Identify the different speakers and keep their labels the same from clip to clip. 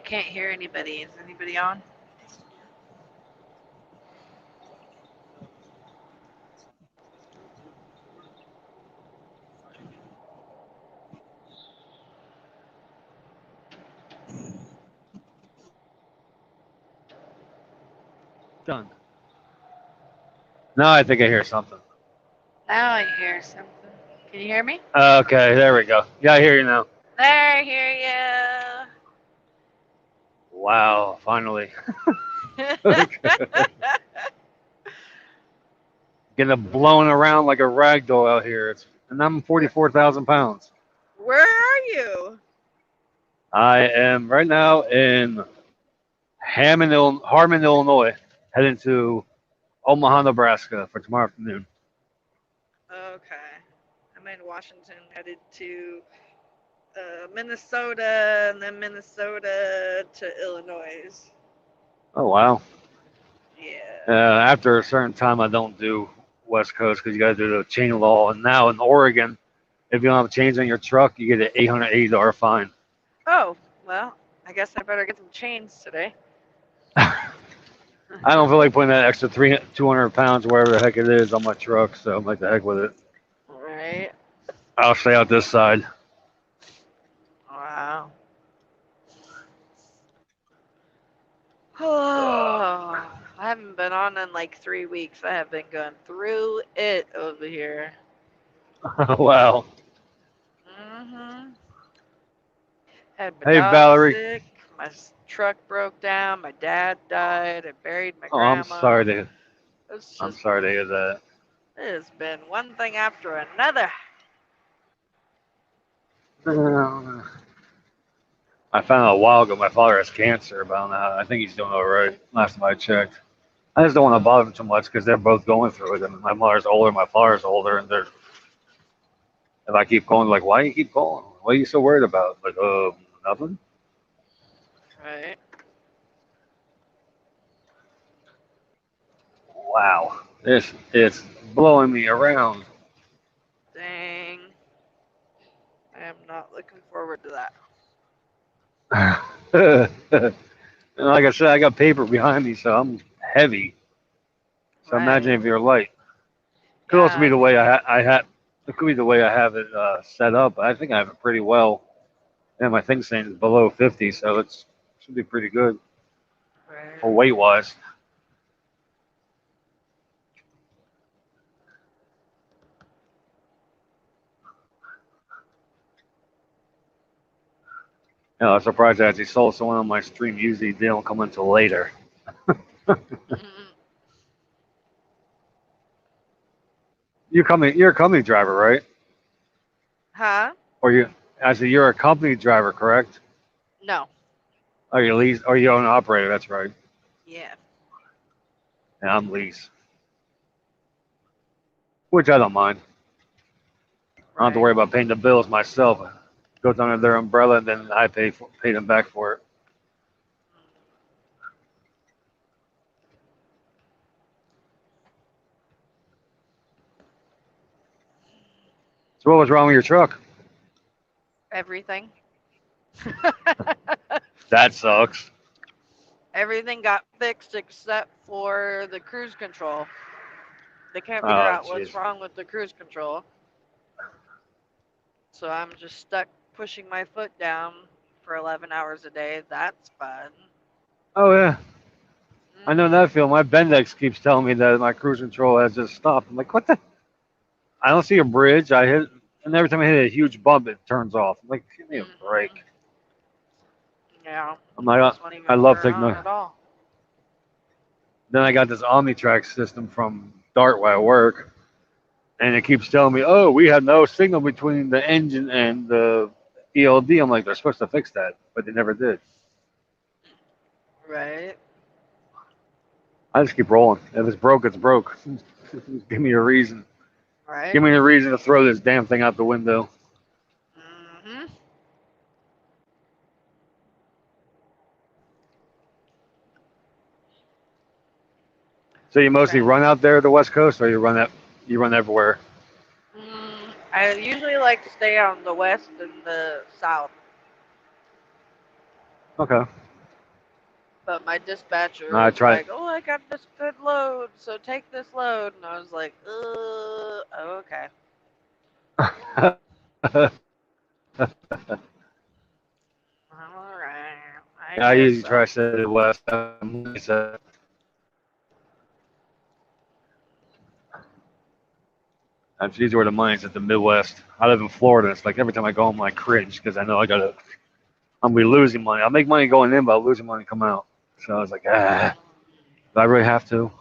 Speaker 1: can't hear anybody. Is anybody on?
Speaker 2: Done. Now I think I hear something.
Speaker 1: Now I hear something. Can you hear me?
Speaker 2: Okay, there we go. Yeah, I hear you now.
Speaker 1: There, I hear
Speaker 2: Wow, finally.
Speaker 1: you.
Speaker 2: Getting blown around like a rag doll out here. And I'm
Speaker 1: where,
Speaker 2: 44,000 pounds.
Speaker 1: where are you?
Speaker 2: I am right now in Harmon, Illinois, heading to Omaha, Nebraska for tomorrow afternoon.
Speaker 1: Okay. I'm in Washington, headed to Minnesota, and then Minnesota to Illinois.
Speaker 2: Oh, wow.
Speaker 1: Yeah.
Speaker 2: After a certain time, I don't do West Coast because you got to do the chain law. And now in Oregon, if you don't have chains on your truck, you get an $880 fine.
Speaker 1: Oh, well, I guess I better get some chains today.
Speaker 2: I don't feel like putting that extra 200 pounds, wherever the heck it is, on my truck. So I'm like, the heck with it.
Speaker 1: Right.
Speaker 2: I'll stay out this side.
Speaker 1: Wow. Oh, I haven't been on in like 3 weeks. I have been going through it over here.
Speaker 2: Wow.
Speaker 1: Hmm. Had my
Speaker 2: Hey,
Speaker 1: dog
Speaker 2: Valerie.
Speaker 1: sick. My truck broke down. My dad died. I buried my
Speaker 2: Oh, I'm
Speaker 1: grandma.
Speaker 2: sorry to.
Speaker 1: It's
Speaker 2: I'm
Speaker 1: just,
Speaker 2: sorry to hear that.
Speaker 1: it has been one thing after another.
Speaker 2: I found out a while ago my father has cancer, but I don't know I think he's doing all right. Last time I checked. I just don't want to bother him too much because they're both going through it. And my mother's older, my father's older, and they're. If I keep calling, like, why do you keep calling? What are you so worried about? Like, nothing.
Speaker 1: Right.
Speaker 2: Wow, it's blowing me around.
Speaker 1: Dang. I am not looking forward to that.
Speaker 2: And like I said, I got paper behind me, so I'm heavy. So imagine
Speaker 1: Right.
Speaker 2: if you're light. Could also be
Speaker 1: Yeah.
Speaker 2: the way I had. It could be the way I have it set up. But I think I have it pretty well. And my thing saying is below 50, so it should be pretty good
Speaker 1: Right.
Speaker 2: for weight wise. I'm surprised I actually sold someone on my stream. Usually they don't come until later.
Speaker 1: Mhm.
Speaker 2: You're a company driver, right?
Speaker 1: Huh?
Speaker 2: Or you? I said you're a company driver, correct?
Speaker 1: No.
Speaker 2: Or you lease? Or you own an operator? That's right.
Speaker 1: Yeah.
Speaker 2: And I'm lease, which I don't mind. I don't have to worry
Speaker 1: Right.
Speaker 2: about paying the bills myself. It goes under their umbrella, and then I pay them back for it. So what was wrong with your truck?
Speaker 1: Everything.
Speaker 2: That sucks.
Speaker 1: Everything got fixed except for the cruise control. They can't figure
Speaker 2: Oh
Speaker 1: out what's
Speaker 2: jeez.
Speaker 1: wrong with the cruise control. So I'm just stuck pushing my foot down for 11 hours a day. That's fun.
Speaker 2: Oh yeah. I know
Speaker 1: Hmm.
Speaker 2: that feeling. My Bendix keeps telling me that my cruise control has just stopped. I'm like, what the? I don't see a bridge. I hit, and every time I hit a huge bump, it turns off. I'm like, give me a break.
Speaker 1: Hmm. Yeah.
Speaker 2: I'm like,
Speaker 1: This won't
Speaker 2: I
Speaker 1: even
Speaker 2: love
Speaker 1: turn on
Speaker 2: techno.
Speaker 1: at all.
Speaker 2: Then I got this OmniTrack system from Dart where I work, and it keeps telling me, oh, we have no signal between the engine and the ELD. I'm like, they're supposed to fix that, but they never did.
Speaker 1: Right.
Speaker 2: I just keep rolling. If it's broke, it's broke. Give me a reason.
Speaker 1: Right.
Speaker 2: Give me a reason to throw this damn thing out the window.
Speaker 1: Hmm.
Speaker 2: So you mostly
Speaker 1: Right.
Speaker 2: run out there the West Coast, or you run everywhere?
Speaker 1: I usually like to stay on the west and the south.
Speaker 2: Okay.
Speaker 1: But my dispatcher
Speaker 2: I
Speaker 1: was
Speaker 2: tried.
Speaker 1: like, "Oh, I got this good load, so take this load." And I was like, okay. All right, I
Speaker 2: I
Speaker 1: guess
Speaker 2: usually try
Speaker 1: so.
Speaker 2: to stay west. That's usually where the money's at the Midwest. I live in Florida. It's like every time I go home, I cringe because I know I'm gonna be losing money. I make money going in, but I'm losing money coming out. So I was like, do I really have to?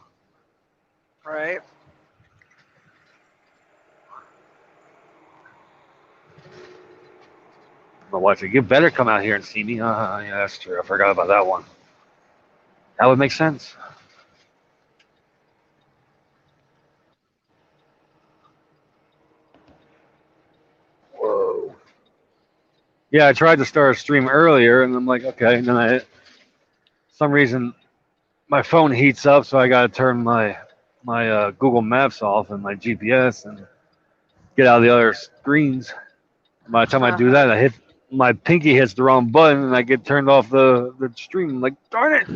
Speaker 1: Right.
Speaker 2: My wife said, you better come out here and see me. Yeah, that's true. I forgot about that one. That would make sense. Whoa. Yeah, I tried to start a stream earlier, and I'm like, okay. And then some reason, my phone heats up, so I got to turn my Google Maps off and my GPS and get out of the other screens. By the time I do that, I hit my pinky hits the wrong button, and I get turned off the stream. I'm like, darn it!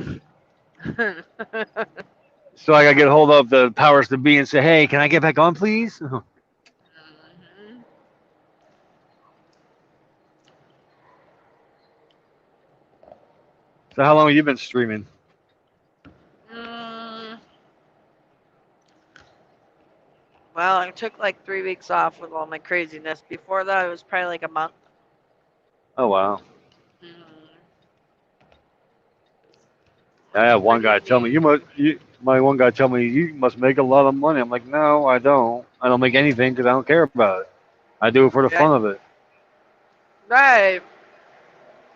Speaker 2: So I got to get a hold of the powers to be and say, hey, can I get back on, please? So
Speaker 1: Mhm.
Speaker 2: how long have you been streaming?
Speaker 1: Mm, well, I took like 3 weeks off with all my craziness. Before that, it was probably like a month.
Speaker 2: Oh wow.
Speaker 1: Mm,
Speaker 2: I had one
Speaker 1: pretty
Speaker 2: guy tell me
Speaker 1: neat.
Speaker 2: my one guy tell me you must make a lot of money. I'm like, no, I don't. I don't make anything because I don't care about it. I do it for the
Speaker 1: Right.
Speaker 2: fun of it.
Speaker 1: Right.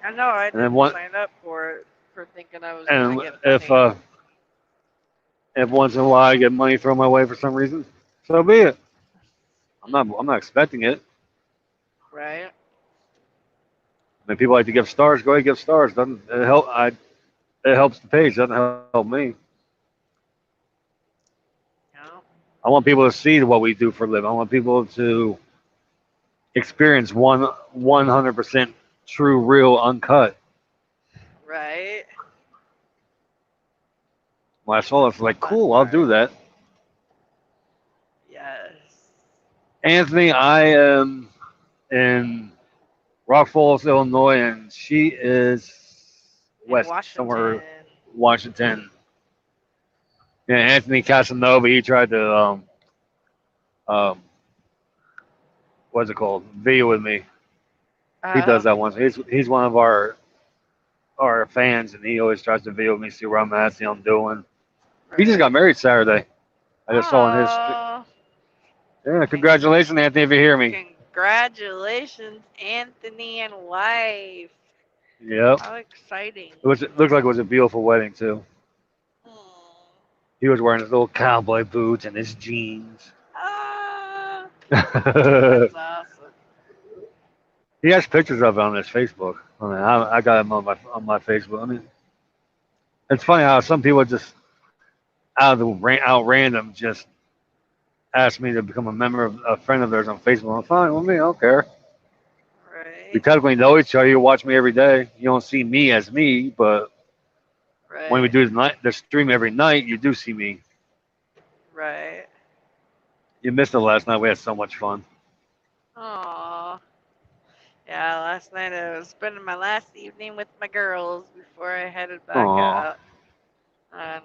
Speaker 1: I know. I
Speaker 2: And then
Speaker 1: didn't
Speaker 2: one,
Speaker 1: sign up for it for thinking I was gonna
Speaker 2: and
Speaker 1: get money.
Speaker 2: if once in a while I get money thrown my way for some reason, so be it. I'm not expecting it.
Speaker 1: Right.
Speaker 2: I mean, people like to give stars. Go ahead, give stars. Doesn't it help? It helps the page. Doesn't help me.
Speaker 1: Yeah.
Speaker 2: I want people to see what we do for a living. I want people to experience 100% true, real, uncut.
Speaker 1: Right.
Speaker 2: When I saw it, I was like,
Speaker 1: Fun
Speaker 2: cool, I'll do
Speaker 1: part.
Speaker 2: that.
Speaker 1: Yes.
Speaker 2: Anthony, I am in Rock Falls, Illinois, and she is
Speaker 1: In
Speaker 2: west, somewhere
Speaker 1: Washington.
Speaker 2: Washington. Yeah, Anthony Casanova, he tried to um, what's it called? Video with me. He
Speaker 1: Uh,
Speaker 2: does that once. He's one of our fans, and he always tries to video with me, see where I'm at, see what I'm doing. He just got
Speaker 1: right.
Speaker 2: married Saturday. I just saw in his.
Speaker 1: Oh,
Speaker 2: Yeah,
Speaker 1: con-
Speaker 2: congratulations, Anthony, if you hear me.
Speaker 1: congratulations, Anthony and wife.
Speaker 2: Yep.
Speaker 1: How exciting.
Speaker 2: It looked like it was a beautiful wedding too.
Speaker 1: Oh,
Speaker 2: He was wearing his little cowboy boots and his jeans.
Speaker 1: ah,
Speaker 2: He
Speaker 1: that's awesome.
Speaker 2: has pictures of it on his Facebook. I mean, I got him on my Facebook. I mean, it's funny how some people just out random just ask me to become a member of a friend of theirs on Facebook. I'm fine with me. I don't care. We
Speaker 1: Right.
Speaker 2: technically know each other. You watch me every day. You don't see me as me, but when we
Speaker 1: Right.
Speaker 2: do the stream every night, you do see me.
Speaker 1: Right.
Speaker 2: You missed it last night. We had so much fun.
Speaker 1: Aw. Yeah, last night I was spending my last evening with my girls before I headed back
Speaker 2: Aw.
Speaker 1: out. And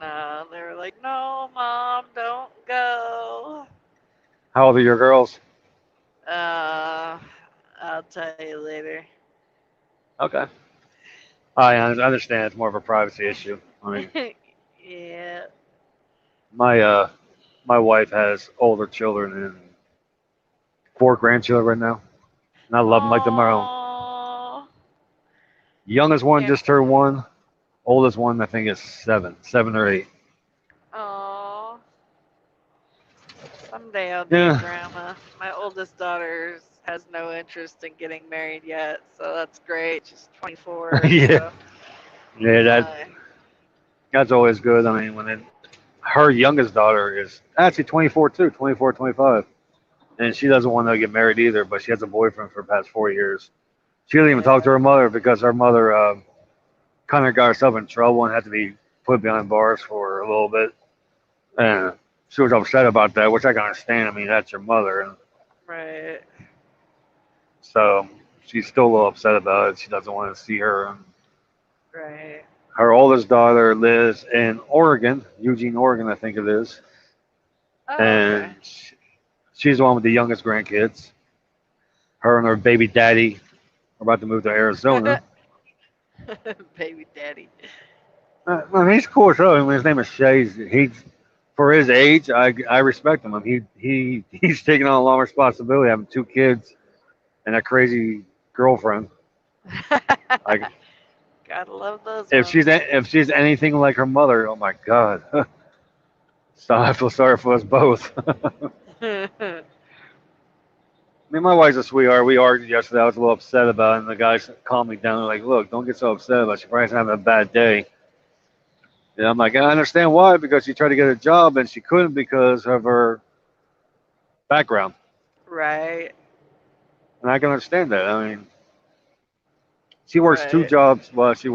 Speaker 1: they were like, no, Mom, don't go.
Speaker 2: How old are your girls?
Speaker 1: Uh, I'll tell you later.
Speaker 2: Okay. I understand it's more of a privacy issue. I mean,
Speaker 1: Yeah.
Speaker 2: my my wife has older children and 4 grandchildren right now, and I love them like they're my own.
Speaker 1: Oh,
Speaker 2: Youngest one
Speaker 1: can't.
Speaker 2: just turned one. Oldest one I think is 7 or 8.
Speaker 1: Oh, someday I'll be a
Speaker 2: Yeah.
Speaker 1: grandma. My oldest daughter has no interest in getting married yet, so that's great. She's 24,
Speaker 2: Yeah.
Speaker 1: so
Speaker 2: Yeah.
Speaker 1: uh,
Speaker 2: That's always good. I mean, her youngest daughter is actually 24 too, 24, 25, and she doesn't want to get married either, but she has a boyfriend for the past 4 years. She doesn't even talk to
Speaker 1: yeah.
Speaker 2: her mother because her mother kind of got herself in trouble and had to be put behind bars for a little bit. And she was upset about that, which I can understand. I mean, that's your mother, and
Speaker 1: Right.
Speaker 2: so she's still a little upset about it. She doesn't want to see her. And
Speaker 1: Right.
Speaker 2: her oldest daughter lives in Oregon, Eugene, Oregon, I think it is,
Speaker 1: Oh, okay.
Speaker 2: and she's the one with the youngest grandkids. Her and her baby daddy are about to move to Arizona.
Speaker 1: Baby daddy.
Speaker 2: I mean, he's cool as hell. I mean, his name is Shay. He's for his age, I respect him. I mean, he's taking on a lot of responsibility, having two kids and a crazy girlfriend. Like
Speaker 1: Gotta love those
Speaker 2: if
Speaker 1: ones.
Speaker 2: if she's anything like her mother, oh my god. So I feel sorry for us both. I mean, my wife's a sweetheart. We argued yesterday. I was a little upset about it, and the guys calmed me down. They're like, "Look, don't get so upset about it. She probably having a bad day." And I'm like, I understand why, because she tried to get a job and she couldn't because of her background,
Speaker 1: Right.
Speaker 2: and I can understand that. I mean, she works two
Speaker 1: Right.
Speaker 2: jobs. Well, she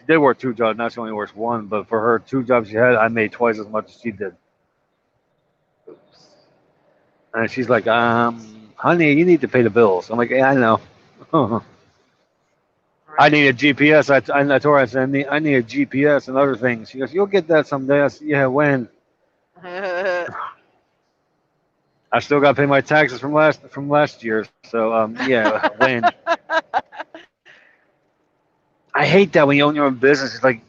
Speaker 2: did work two jobs. Now she only works one, but for her two jobs she had, I made twice as much as she did. And she's like, honey, you need to pay the bills. I'm like, yeah, I know. I
Speaker 1: Right.
Speaker 2: need a GPS. I told her, I said, I need a GPS and other things. She goes, you'll get that someday. I said, yeah, when? I still got to pay my taxes from last year. So, yeah, when? I hate that when you own your own business. It's like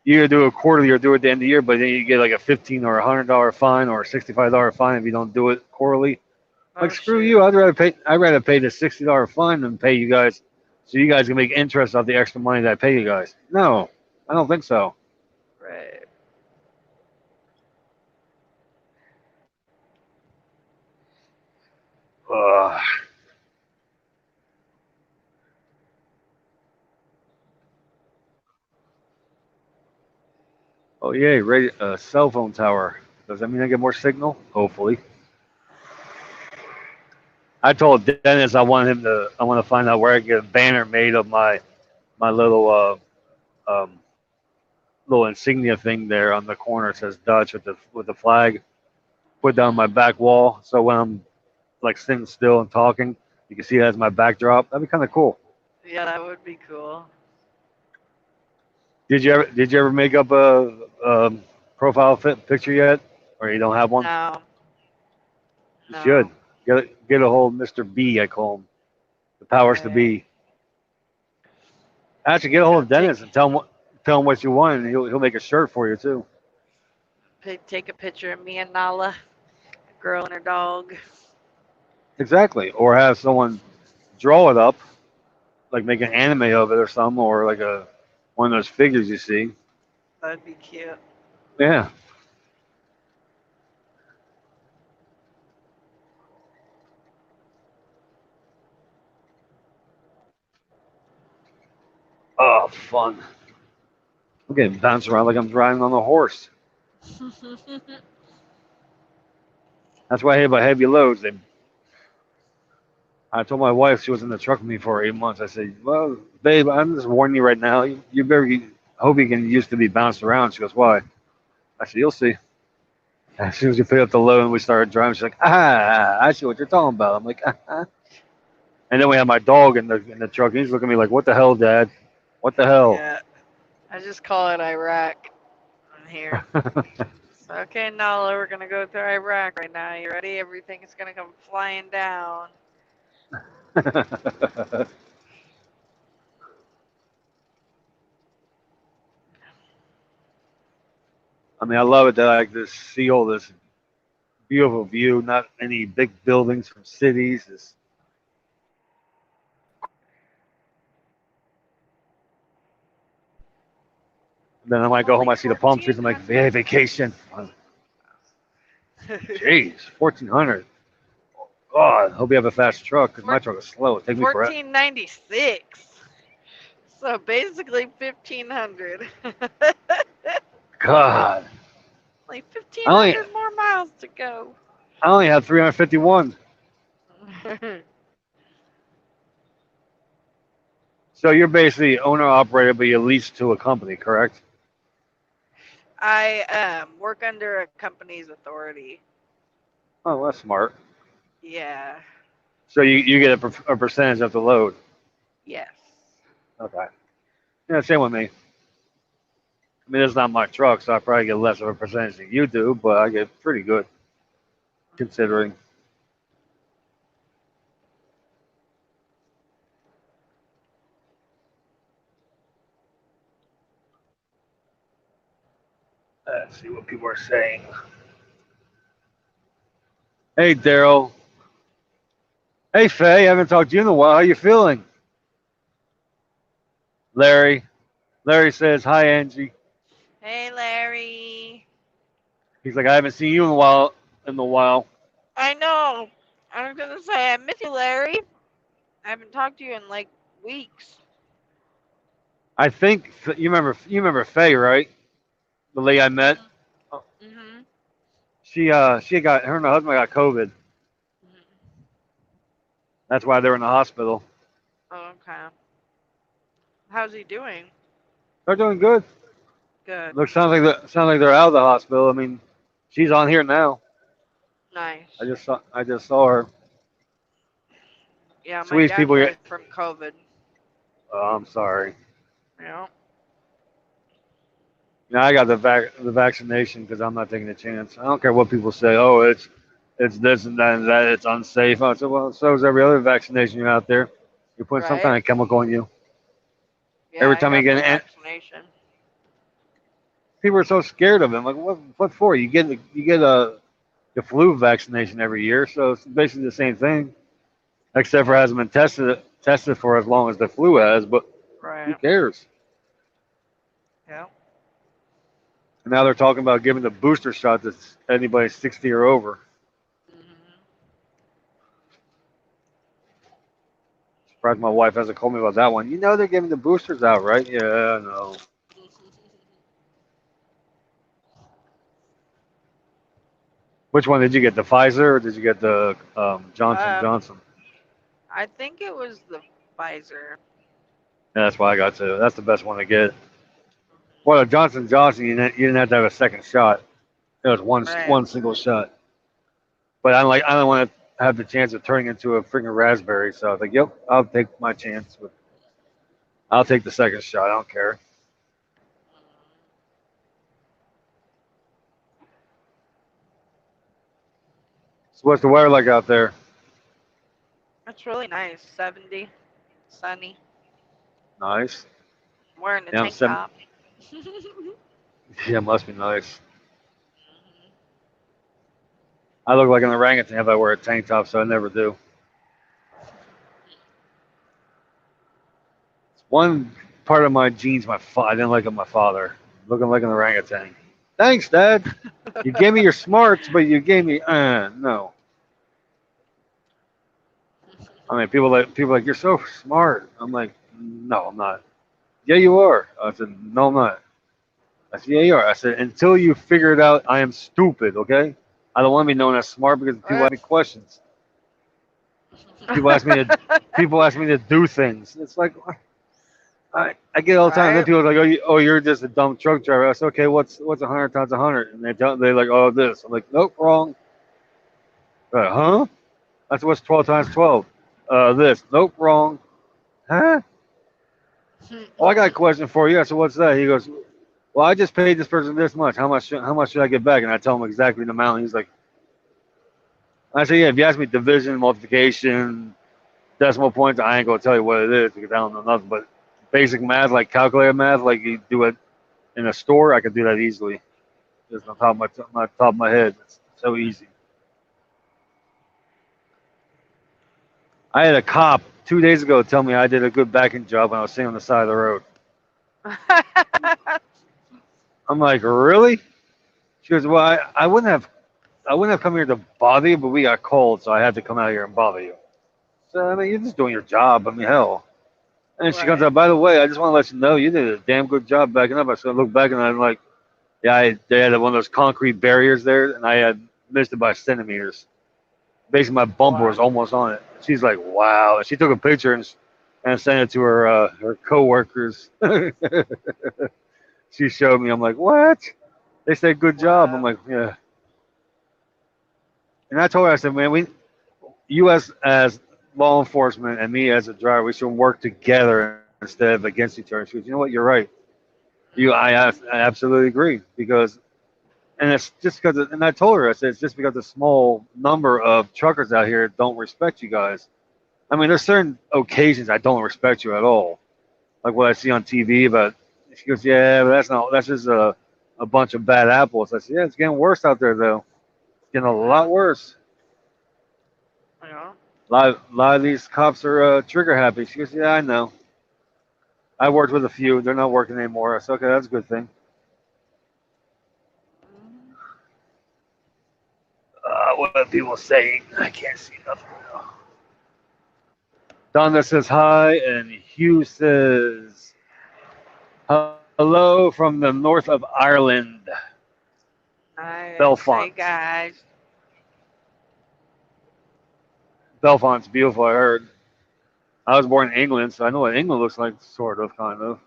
Speaker 2: you either do it quarterly or do it at the end of the year, but then you get like a $15 or $100 fine or a $65 fine if you don't do it quarterly. Like
Speaker 1: Oh
Speaker 2: screw
Speaker 1: shoot.
Speaker 2: you! I'd rather pay the $60 fine than pay you guys, so you guys can make interest off the extra money that I pay you guys. No, I don't think so.
Speaker 1: Right.
Speaker 2: Uh, oh yeah, cell phone tower. Does that mean I get more signal? Hopefully. I told Dennis I want to find out where I can get a banner made of my little insignia thing there on the corner. It says Dutch with the flag. Put down my
Speaker 1: Mhm.
Speaker 2: back wall, so when I'm like sitting still and talking, you can see it as my backdrop. That'd be kind of cool.
Speaker 1: Yeah, that would be cool.
Speaker 2: Did you ever make up a profile fit picture yet, or you don't have one?
Speaker 1: No.
Speaker 2: You should
Speaker 1: No.
Speaker 2: get a hold of Mr. B. I call him the powers to
Speaker 1: Right.
Speaker 2: be. Actually, get a hold
Speaker 1: Gotta
Speaker 2: of Dennis and tell him what you want, and he'll make a shirt for you too.
Speaker 1: take a picture of me and Nala, a girl and her dog.
Speaker 2: Exactly, or have someone draw it up, like make an anime of it or something, or like a one of those figures you see.
Speaker 1: That'd be cute.
Speaker 2: Yeah. Oh, fun. I'm getting bounced around like I'm riding on a horse. That's why I hate about heavy loads. I told my wife she was in the truck with me for 8 months. I said, "Well, babe, I'm just warning you right now. You better hope you can used to be bounced around." She goes, "Why?" I said, "You'll see." As soon as you pick up the load and we started driving, she's like, I see what you're talking about. I'm like, ah. And then we have my dog in the truck. And he's looking at me like, "What the hell, Dad? What the hell?"
Speaker 1: Yeah. I just call it Iraq on here. So, okay, Nala, we're gonna go through Iraq right now. You ready? Everything is gonna come flying down.
Speaker 2: I mean, I love it that I just see all this beautiful view, not any big buildings from cities. Then I might go home,
Speaker 1: Only
Speaker 2: I see the palm trees, I'm like, hey,
Speaker 1: 1,400.
Speaker 2: vacation. Jeez, 1,400. God, hope you have a fast truck because my
Speaker 1: Four-
Speaker 2: truck is slow. It take me forever.
Speaker 1: 1496. So basically 1,500.
Speaker 2: God,
Speaker 1: Like
Speaker 2: I only
Speaker 1: 1,500 more miles to go.
Speaker 2: I only have 351. So you're basically owner operator, but you lease to a company, correct?
Speaker 1: I work under a company's authority.
Speaker 2: Oh, that's smart.
Speaker 1: Yeah.
Speaker 2: So you get a percentage of the load.
Speaker 1: Yes.
Speaker 2: Okay. Yeah, same with me. I mean, it's not my truck, so I probably get less of a percentage than you do, but I get pretty good considering. Let's see what people are saying. Hey, Daryl. Hey, Faye. I haven't talked to you in a while. How you feeling? Larry. Larry says, hi, Angie.
Speaker 1: Hey, Larry.
Speaker 2: He's like, I haven't seen you in a while. In a while.
Speaker 1: I know. I was gonna say I miss you, Larry. I haven't talked to you in like weeks.
Speaker 2: I think you remember Faye, right? The lady I met.
Speaker 1: Mhm. Mhm.
Speaker 2: She got her and her husband got COVID.
Speaker 1: Mhm.
Speaker 2: That's why they're in the hospital.
Speaker 1: Oh, okay. How's he doing?
Speaker 2: They're doing good.
Speaker 1: Good.
Speaker 2: Look, sounds like they're out of the hospital. I mean, she's on here now.
Speaker 1: Nice.
Speaker 2: I just saw her.
Speaker 1: Yeah, my
Speaker 2: Sweetest
Speaker 1: dad
Speaker 2: people.
Speaker 1: died from COVID.
Speaker 2: Oh, I'm sorry.
Speaker 1: Yeah.
Speaker 2: Now I got the vaccination because I'm not taking a chance. I don't care what people say. Oh, it's this and that and that. It's unsafe. I said, well, so is every other vaccination you're out there. You're putting some
Speaker 1: Right?
Speaker 2: kind of chemical in you.
Speaker 1: Yeah,
Speaker 2: Every
Speaker 1: I
Speaker 2: time you
Speaker 1: got
Speaker 2: get
Speaker 1: the
Speaker 2: an,
Speaker 1: vaccination.
Speaker 2: people are so scared of it. I'm like, what for? You get the flu vaccination every year, so it's basically the same thing, except for it
Speaker 1: Yeah.
Speaker 2: hasn't been tested for as long as the flu has. But who
Speaker 1: Right.
Speaker 2: cares?
Speaker 1: Yeah.
Speaker 2: And now they're talking about giving the booster shot to anybody 60 or over.
Speaker 1: Mhm.
Speaker 2: Surprised my wife hasn't called me about that one. You know they're giving the boosters out, right? Yeah, I know. Which one did you get? The Pfizer or did you get the Johnson
Speaker 1: um,
Speaker 2: Johnson?
Speaker 1: I think it was the Pfizer.
Speaker 2: Yeah, that's why I got to. That's the best one to get. Well, the Johnson Johnson, you didn't have to have a second shot. It was
Speaker 1: Right.
Speaker 2: one single shot. But I don't want to have the chance of turning into a freaking raspberry. So I was like, yep, I'll take my chance. I'll take the second shot. I don't care. So what's the weather like out there?
Speaker 1: It's really nice. 70, sunny.
Speaker 2: Nice.
Speaker 1: I'm wearing a
Speaker 2: Yeah, I'm
Speaker 1: tank
Speaker 2: seven.
Speaker 1: top.
Speaker 2: Yeah, must be nice. I look like an orangutan if I wear a tank top, so I never do. One part of my genes, I didn't like my father looking like an orangutan. Thanks, Dad. You gave me your smarts, but you gave me no. I mean, people like you're so smart. I'm like, no, I'm not. Yeah, you are. I said, no, I'm not. I said, yeah, you are. I said, until you figure it out, I am stupid. Okay. I don't want to be known as smart because people
Speaker 1: Right.
Speaker 2: ask me questions. People ask me to people ask me to do things. It's like I get it all the time. Then
Speaker 1: Right.
Speaker 2: people are like, you're just a dumb truck driver. I said, okay, what's 100 times 100? And they like, oh, this. I'm like, nope, wrong. Huh? That's what's 12 times 12. This. Nope, wrong. Huh? Oh, I got a question for you. I said, what's that? He goes, well, I just paid this person this much. How much should I get back? And I tell him exactly the amount. He's like, I said, yeah. If you ask me division, multiplication, decimal points, I ain't gonna tell you what it is because I don't know nothing. But basic math, like calculator math, like you do it in a store, I could do that easily. Just on top of my top of my head. It's so easy. I had a cop 2 days ago tell me I did a good backing job when I was sitting on the side of the road. I'm like, really? She goes, well, I wouldn't have come here to bother you, but we got cold, so I had to come out here and bother you. So I mean, you're just doing your job. I mean, hell. And she comes
Speaker 1: Right.
Speaker 2: out, by the way, I just want to let you know you did a damn good job backing up. I so I look back and I'm like, yeah, they had one of those concrete barriers there, and I had missed it by centimeters. Basically, my bumper was
Speaker 1: Wow.
Speaker 2: almost on it. She's like, wow. And she took a picture, and and sent it to her coworkers. She showed me. I'm like, what? They said good job. I'm
Speaker 1: Wow.
Speaker 2: like, yeah. And I told her, I said, man, you as law enforcement and me as a driver, we should work together instead of against each other. She goes, you know what, you're right. I absolutely agree because, and it's just because, and I told her, I said, it's just because the small number of truckers out here don't respect you guys. I mean, there's certain occasions I don't respect you at all, like what I see on TV. But she goes, yeah, but that's just a bunch of bad apples. I said, yeah, it's getting worse out there though. It's getting a lot worse.
Speaker 1: You know?
Speaker 2: A lot of these cops are trigger happy. She goes, yeah, I know. I worked with a few. They're not working anymore. I said, okay, that's a good thing. What are people saying? I can't see nothing now. Donna says hi, and Hugh says hello from the north of Ireland,
Speaker 1: Nice. Hey,
Speaker 2: Belfont.
Speaker 1: guys.
Speaker 2: Belfont's beautiful, I heard. I was born in England, so I know what England looks like, sort of, kind of.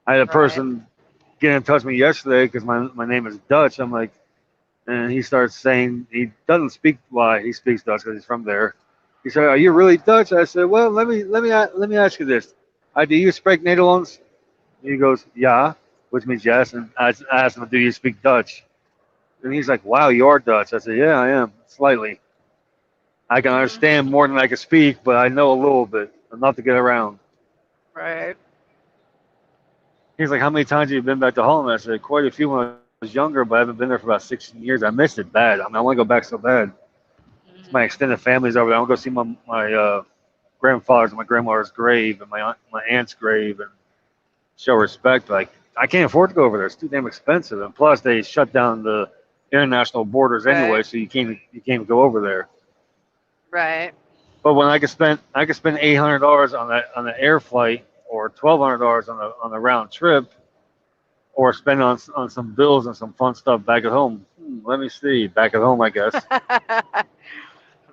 Speaker 2: I had a
Speaker 1: Right.
Speaker 2: person get in touch with me yesterday because my name is Dutch. I'm like, and he starts saying he doesn't speak. Well, he speaks Dutch because he's from there. He said, "Are you really Dutch?" I said, "Well, let me ask you this. Do you speak Nederlands?" He goes, "Yeah," which means yes. And I asked him, "Do you speak Dutch?" And he's like, "Wow, you are Dutch." I said, "Yeah, I am slightly. I can understand more than I can speak, but I know a little bit enough to get around."
Speaker 1: Right.
Speaker 2: He's like, "How many times have you been back to Holland?" I said, "Quite a few when I was younger, but I haven't been there for about 16 years. I missed it bad. I mean, I want to go back so bad. My extended family's over there. I want to go see my grandfather's and my grandmother's grave and my aunt's grave and show respect. Like I can't afford to go over there. It's too damn expensive. And plus, they shut down the international borders anyway,
Speaker 1: Right.
Speaker 2: so you can't go over there.
Speaker 1: Right.
Speaker 2: But when I could spend $800 on the air flight or $1,200 on the round trip, or spend on some bills and some fun stuff back at home. Let me see. Back at home, I guess.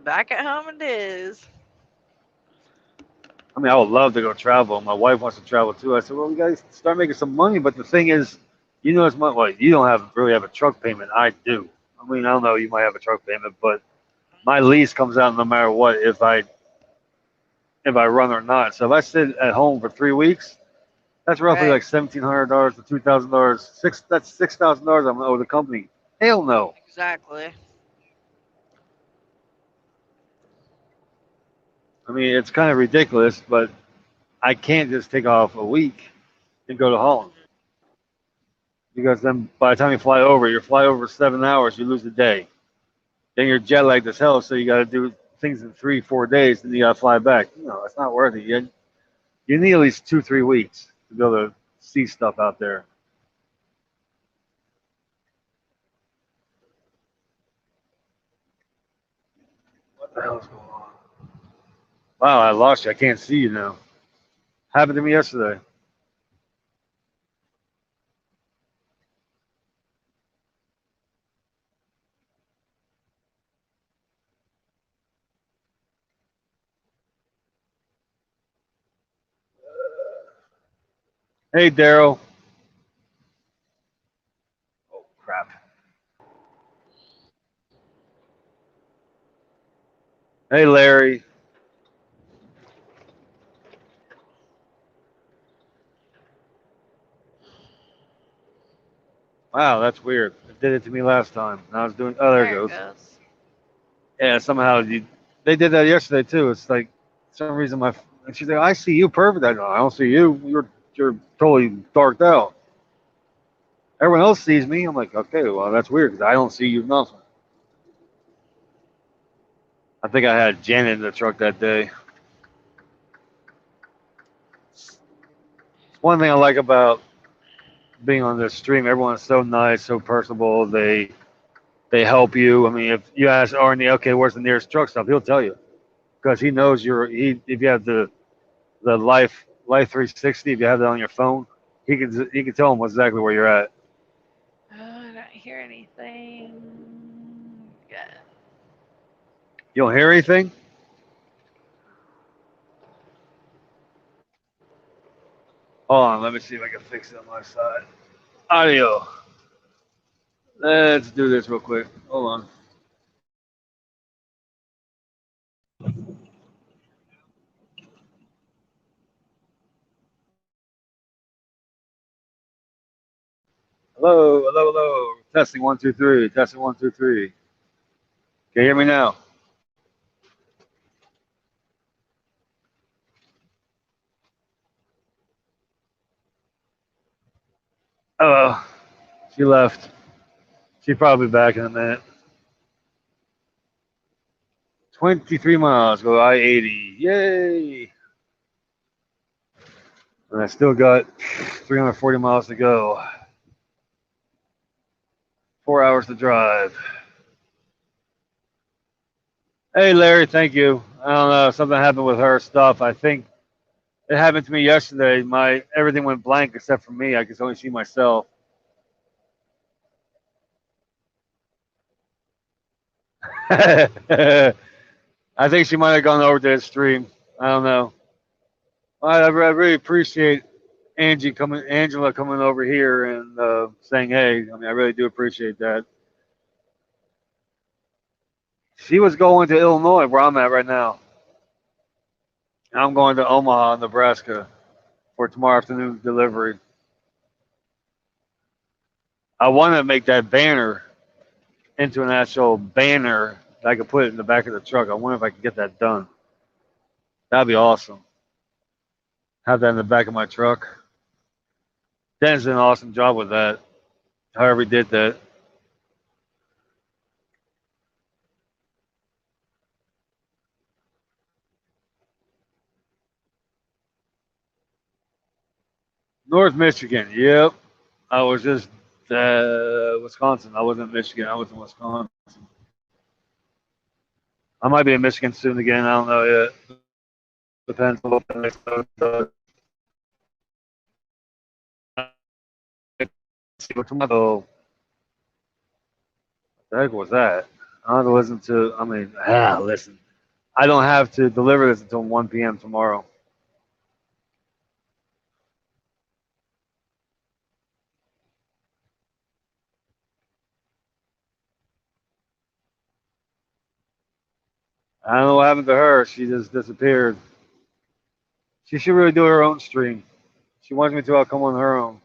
Speaker 1: Back at home it is.
Speaker 2: I mean, I would love to go travel. My wife wants to travel too. I said, well, we got to start making some money. But the thing is, as much. Well, you don't really have a truck payment. I do. I mean, I don't know. You might have a truck payment, but my lease comes out no matter what if I run or not. So if I sit at home for 3 weeks, that's roughly
Speaker 1: Right.
Speaker 2: like $1,700 to $2,000. That's $6,000 I'm gonna owe the company. Hell no.
Speaker 1: Exactly.
Speaker 2: I mean, it's kind of ridiculous, but I can't just take off a week and go to Holland because then by the time you fly over 7 hours, you lose a day. Then you're jet lagged as hell, so you got to do things in 3, 4 days, and you got to fly back. No, it's not worth it. You need at least 2, 3 weeks to be able to see stuff out there. What the hell's going on? Wow, I lost you. I can't see you now. Happened to me yesterday. Hey, Daryl. Oh crap. Hey, Larry. Wow, that's weird. It did it to me last time. And I was doing. Oh, there it
Speaker 1: There it
Speaker 2: goes.
Speaker 1: goes.
Speaker 2: Yeah, somehow they did that yesterday too. It's like some reason and she's like, I see you perfect. I go, I don't see you. You're totally darked out. Everyone else sees me. I'm like, okay, well that's weird because I don't see you nothing. I think I had Janet in the truck that day. One thing I like about being on this stream, everyone's so nice, so personable. They help you. I mean, if you ask Arnie, okay, where's the nearest truck stop? He'll tell you because he knows if you have the Life 360, if you have that on your phone, he can tell them exactly where you're at.
Speaker 1: Oh, I don't hear anything. Yeah.
Speaker 2: You don't hear anything? Hold on, let me see if I can fix it on my side. Audio. Let's do this real quick. Hold on. Hello, hello, hello. Testing 1 2 3. Testing 1 2 3. Can you hear me now? Oh, she left. She's probably back in a minute. 23 miles, go I-80. Yay! And I still got 340 miles to go. 4 hours to drive. Hey, Larry, thank you. I don't know, something happened with her stuff. I think it happened to me yesterday. Everything went blank except for me. I could only see myself. I think she might have gone over to the stream. I don't know. I really appreciate Angela coming over here and saying hey. I mean, I really do appreciate that. She was going to Illinois, where I'm at right now. I'm going to Omaha, Nebraska, for tomorrow afternoon delivery. I want to make that banner into an actual banner that I could put it in the back of the truck. I wonder if I could get that done. That'd be awesome. Have that in the back of my truck. Den's did an awesome job with that. However he did that. North Michigan. Yep. I was just Wisconsin. I wasn't in Michigan. I was in Wisconsin. I might be in Michigan soon again. I don't know yet. Depends on what the next tomorrow. What the heck was that? I don't have to listen to. I mean, listen. I don't have to deliver this until 1 p.m. tomorrow. I don't know what happened to her. She just disappeared. She should really do her own stream. She wants me to. I'll come on her own.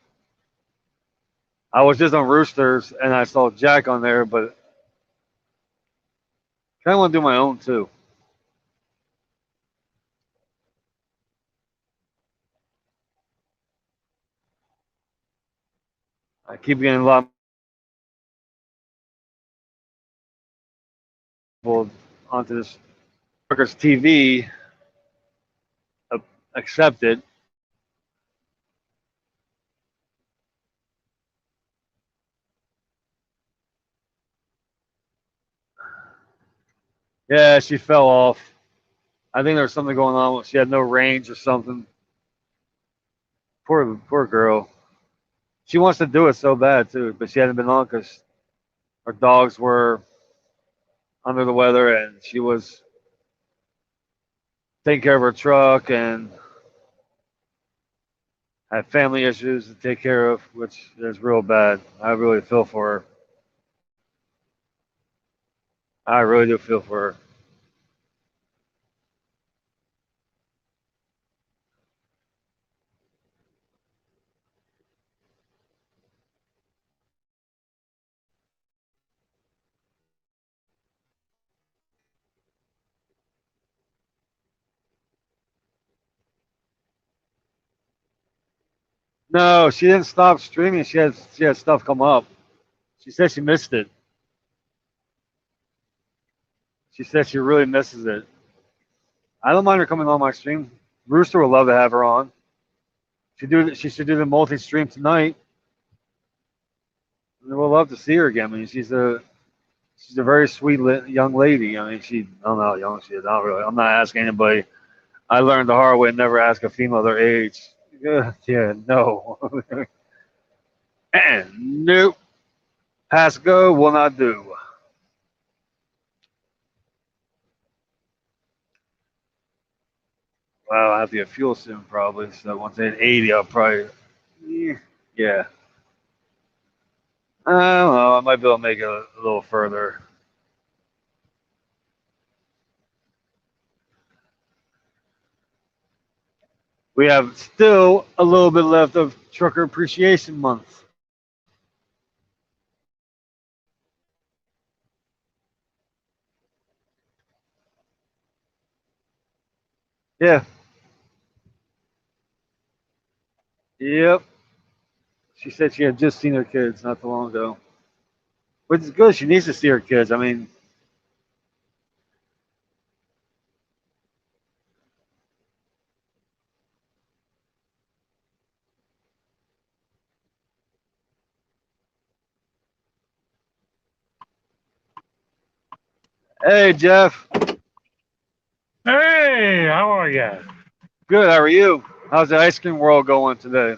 Speaker 2: I was just on Roosters and I saw Jack on there, but I kind of want to do my own too. I keep getting a lot of people onto this Workers TV accepted. Yeah, she fell off. I think there was something going on. She had no range or something. Poor girl. She wants to do it so bad too, but she hadn't been on because her dogs were under the weather and she was taking care of her truck and had family issues to take care of, which is real bad. I really feel for her. I really do feel for her. No, she didn't stop streaming. She had stuff come up. She said she missed it. She said she really misses it. I don't mind her coming on my stream. Rooster would love to have her on. She should do the multi-stream tonight. And we'll love to see her again. I mean, she's a very sweet young lady. I mean, I don't know how young she is. Not really. I'm not asking anybody. I learned the hard way: never ask a female their age. Yeah, no. Nope. Pass go will not do. Well, I'll have to get fuel soon probably. So once I hit 80, I'll probably, yeah. I don't know. I might be able to make it a little further. We have still a little bit left of Trucker Appreciation Month. Yeah. Yep. She said she had just seen her kids not too long ago, which is good. She needs to see her kids. I mean, hey, Jeff.
Speaker 3: Hey, how are you?
Speaker 2: Good. How are you? How's the ice cream world going today?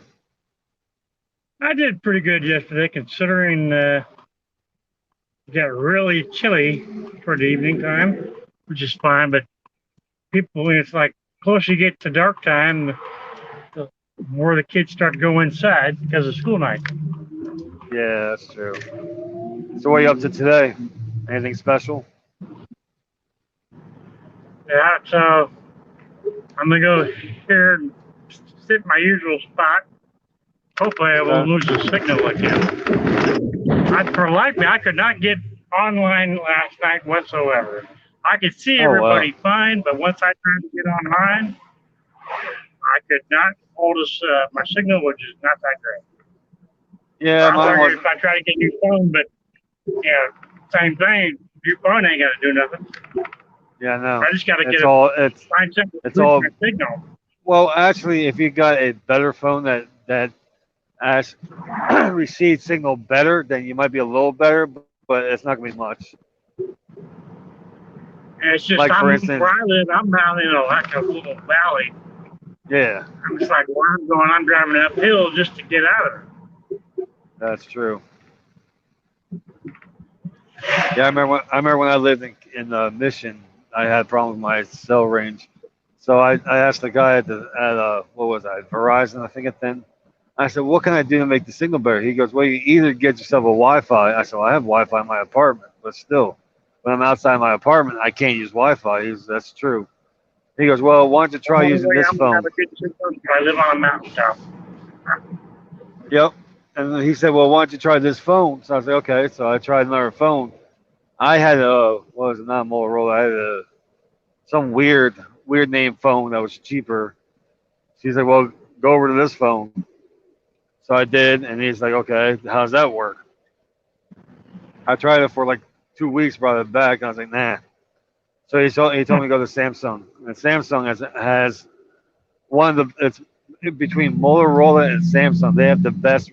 Speaker 3: I did pretty good yesterday, considering it got really chilly for the evening time, which is fine. But people, when it's like closer you get to dark time, the more the kids start to go inside because of school night.
Speaker 2: Yeah, that's true. So, what are you up to today? Anything special?
Speaker 3: Yeah, so I'm gonna go here and sit in my usual spot. Hopefully, I won't lose the signal again. For life, I could not get online last night whatsoever. I could see everybody fine, but once I tried to get online, I could not hold us. My signal was just not that great.
Speaker 2: Yeah,
Speaker 3: I figured if I try to get a new phone, but yeah, same thing. Your phone ain't gonna do nothing.
Speaker 2: Yeah, I know.
Speaker 3: I just gotta
Speaker 2: It's all.
Speaker 3: find something to
Speaker 2: It's all.
Speaker 3: my signal.
Speaker 2: Well, actually, if you got a better phone that receives signal better, then you might be a little better, but it's not gonna be much.
Speaker 3: And it's just
Speaker 2: Like, for instance,
Speaker 3: where I live, I'm down in a little valley.
Speaker 2: Yeah.
Speaker 3: I'm just like where I'm going. I'm driving uphill just to get out of it.
Speaker 2: That's true. Yeah, I remember when I lived in Mission, I had problems with my cell range. So I asked the guy at what was I, Verizon, I think at then. I said, what can I do to make the signal better? He goes, well, you either get yourself a Wi-Fi. I said, well, I have Wi-Fi in my apartment, but still, when I'm outside my apartment, I can't use Wi-Fi. That's true. He goes, well, why don't you try using this phone?
Speaker 3: I live on a mountaintop.
Speaker 2: Yep. And he said, well, why don't you try this phone? So I was like, okay. So I tried another phone. I had what was it, not a Motorola. I had some weird name phone that was cheaper. She's like, well, go over to this phone. So I did, and he's like, okay, how does that work? I tried it for like 2 weeks, brought it back, and I was like, nah. So he told me to go to Samsung, and Samsung has one of the it's between Motorola and Samsung. They have the best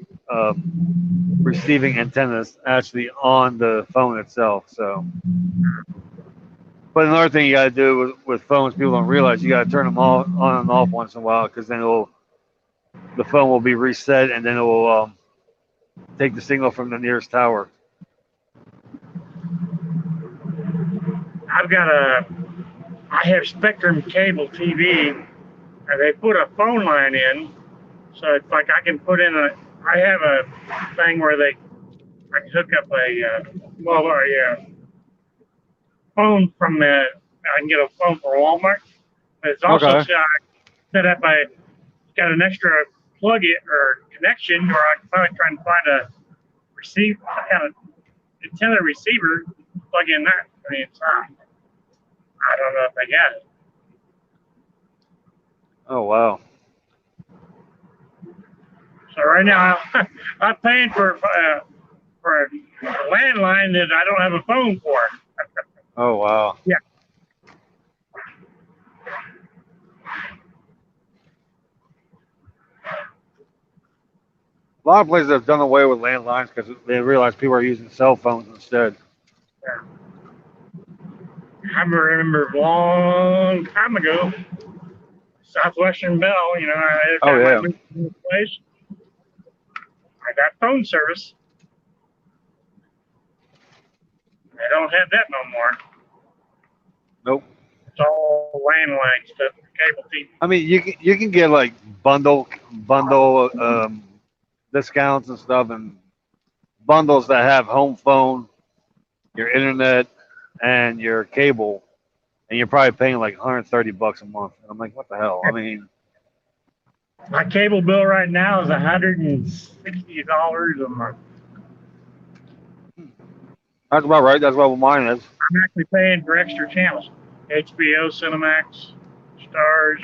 Speaker 2: receiving antennas actually on the phone itself. So, but another thing you got to do with phones, people don't realize you got to turn them all on and off once in a while, because then the phone will be reset, and then it will take the signal from the nearest tower.
Speaker 3: I have Spectrum cable TV, and they put a phone line in, so it's like I can put in I have a thing where I can hook up a phone from I can get a phone for Walmart, but it's also set up got an extra plug it or connection, or I can probably try and find a kind of antenna receiver, plug in that. I mean, I don't know if I got it.
Speaker 2: Oh wow!
Speaker 3: So right now, I'm paying for a landline that I don't have a phone for.
Speaker 2: Oh wow!
Speaker 3: Yeah.
Speaker 2: A lot of places have done away with landlines because they realize people are using cell phones instead.
Speaker 3: Yeah. I remember a long time ago, Southwestern Bell, I moved to this place, I got phone service. I don't have that no more.
Speaker 2: Nope.
Speaker 3: It's all landline stuff, cable TV.
Speaker 2: I mean, you can get like bundle discounts and stuff, and bundles that have home phone, your internet, and your cable, and you're probably paying like $130 a month. And I'm like, what the hell? I mean,
Speaker 3: My cable bill right now is $160 a month.
Speaker 2: that's about right. That's what mine is.
Speaker 3: I'm actually paying for extra channels. HBO, Cinemax, Stars.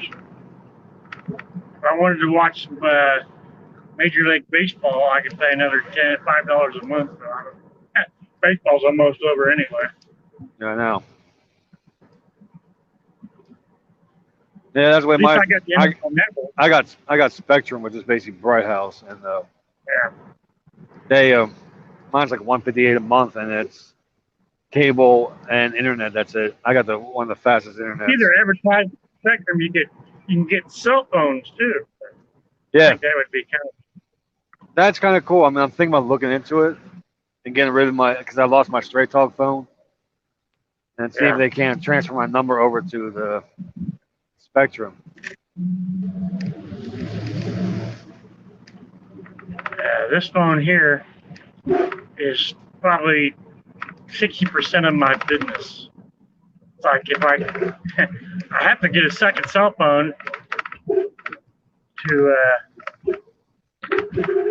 Speaker 3: If I wanted to watch some Major League Baseball, I could pay another $5 a month. Baseball's almost over anyway.
Speaker 2: Yeah, I know. Yeah, that's the way
Speaker 3: At least
Speaker 2: my
Speaker 3: I got the Amazon network.
Speaker 2: I got Spectrum, which is basically Bright House, and
Speaker 3: Yeah.
Speaker 2: they mine's like 158 a month, and it's cable and internet. That's it. I got one of the fastest internet.
Speaker 3: Either advertise Spectrum, you can get cell phones too. I
Speaker 2: Yeah,
Speaker 3: think that would be kind of.
Speaker 2: that's kind of cool. I mean, I'm thinking about looking into it and getting rid of because I lost my Straight Talk phone, and see
Speaker 3: Yeah.
Speaker 2: if they can transfer my number over to the Spectrum.
Speaker 3: This phone here is probably 60% of my business. It's like if I have to get a second cell phone to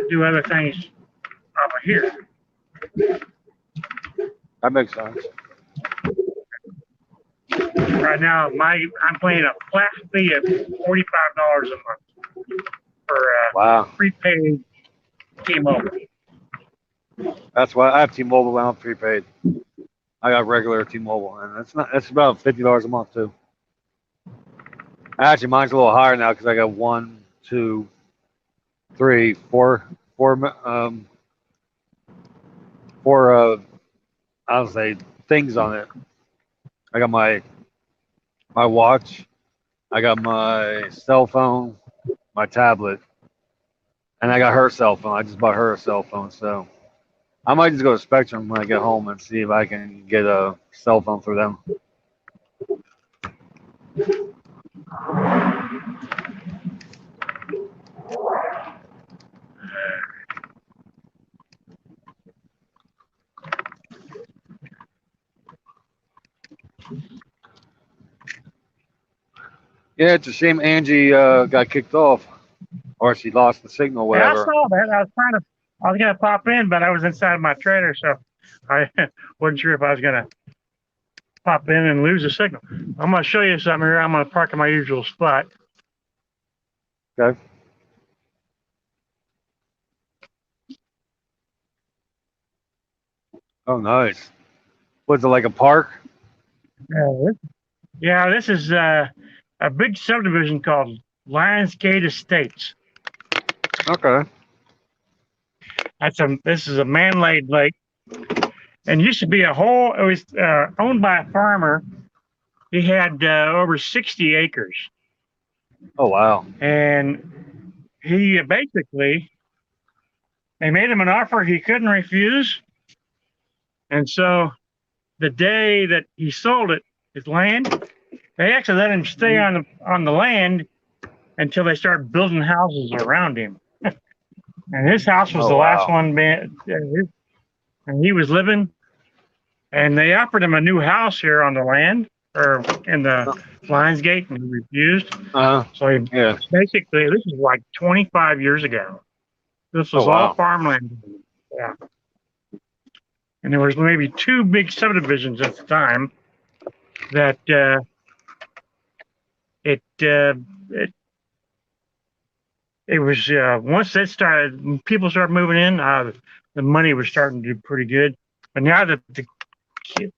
Speaker 3: do other things over here.
Speaker 2: That makes sense.
Speaker 3: Right now, I'm paying a flat fee of $45 a month for
Speaker 2: Wow,
Speaker 3: prepaid T-Mobile.
Speaker 2: that's why I have T-Mobile. I don't prepaid. I got regular T-Mobile, and it's about $50 a month too. Actually, mine's a little higher now because I got 1, 2, 3, 4, I would say things on it. I got my watch, I got my cell phone, my tablet, and I got her cell phone. I just bought her a cell phone, so I might just go to Spectrum when I get home and see if I can get a cell phone through them. Yeah, it's a shame Angie got kicked off, or she lost the signal,
Speaker 3: Yeah, I
Speaker 2: whatever.
Speaker 3: saw that. I was gonna pop in, but I was inside my trailer, so I wasn't sure if I was gonna pop in and lose the signal. I'm gonna show you something here. I'm gonna park in my usual spot.
Speaker 2: Okay. Oh, nice. Was it like a park?
Speaker 3: Yeah, this is a big subdivision called Lionsgate Estates.
Speaker 2: Okay.
Speaker 3: This is a man-made lake, and used to be it was owned by a farmer. He had over 60 acres,
Speaker 2: Oh, wow.
Speaker 3: and he basically they made him an offer he couldn't refuse, and so the day that he sold it, his land, they actually let him stay on the land until they started building houses around him. And his house was
Speaker 2: Oh,
Speaker 3: the last
Speaker 2: wow.
Speaker 3: one, and he was living. And they offered him a new house here on the land, or in the Lionsgate, and he refused. So he
Speaker 2: Yeah.
Speaker 3: basically, this is like 25 years ago. This was
Speaker 2: Oh, wow.
Speaker 3: all farmland. Yeah. And there was maybe 2 big subdivisions at the time that it was once people started moving in, the money was starting to do pretty good. But now that the kids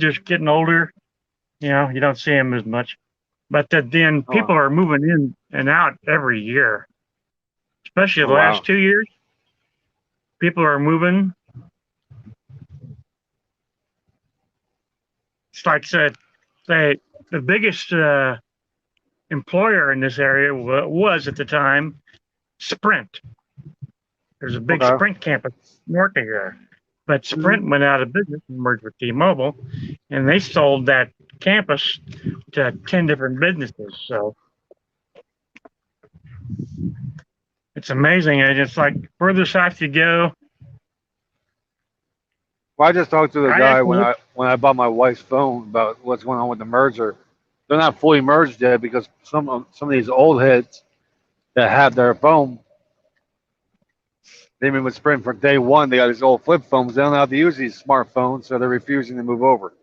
Speaker 3: are getting older, you don't see them as much. But then people are moving in and out every year, especially the last 2 years. People are moving. It's like the biggest employer in this area was at the time Sprint. There's a big Sprint campus north of here, but Sprint went out of business and merged with T-Mobile, and they sold that campus to 10 different businesses. So it's amazing. And it's like further south you go.
Speaker 2: Well, I just talked to the
Speaker 3: I
Speaker 2: guy
Speaker 3: actually,
Speaker 2: when I bought my wife's phone about what's going on with the merger. They're not fully merged yet because some of these old heads that have their phone, they've been with Sprint for day one. They got these old flip phones. They don't know how to use these smartphones, so they're refusing to move over.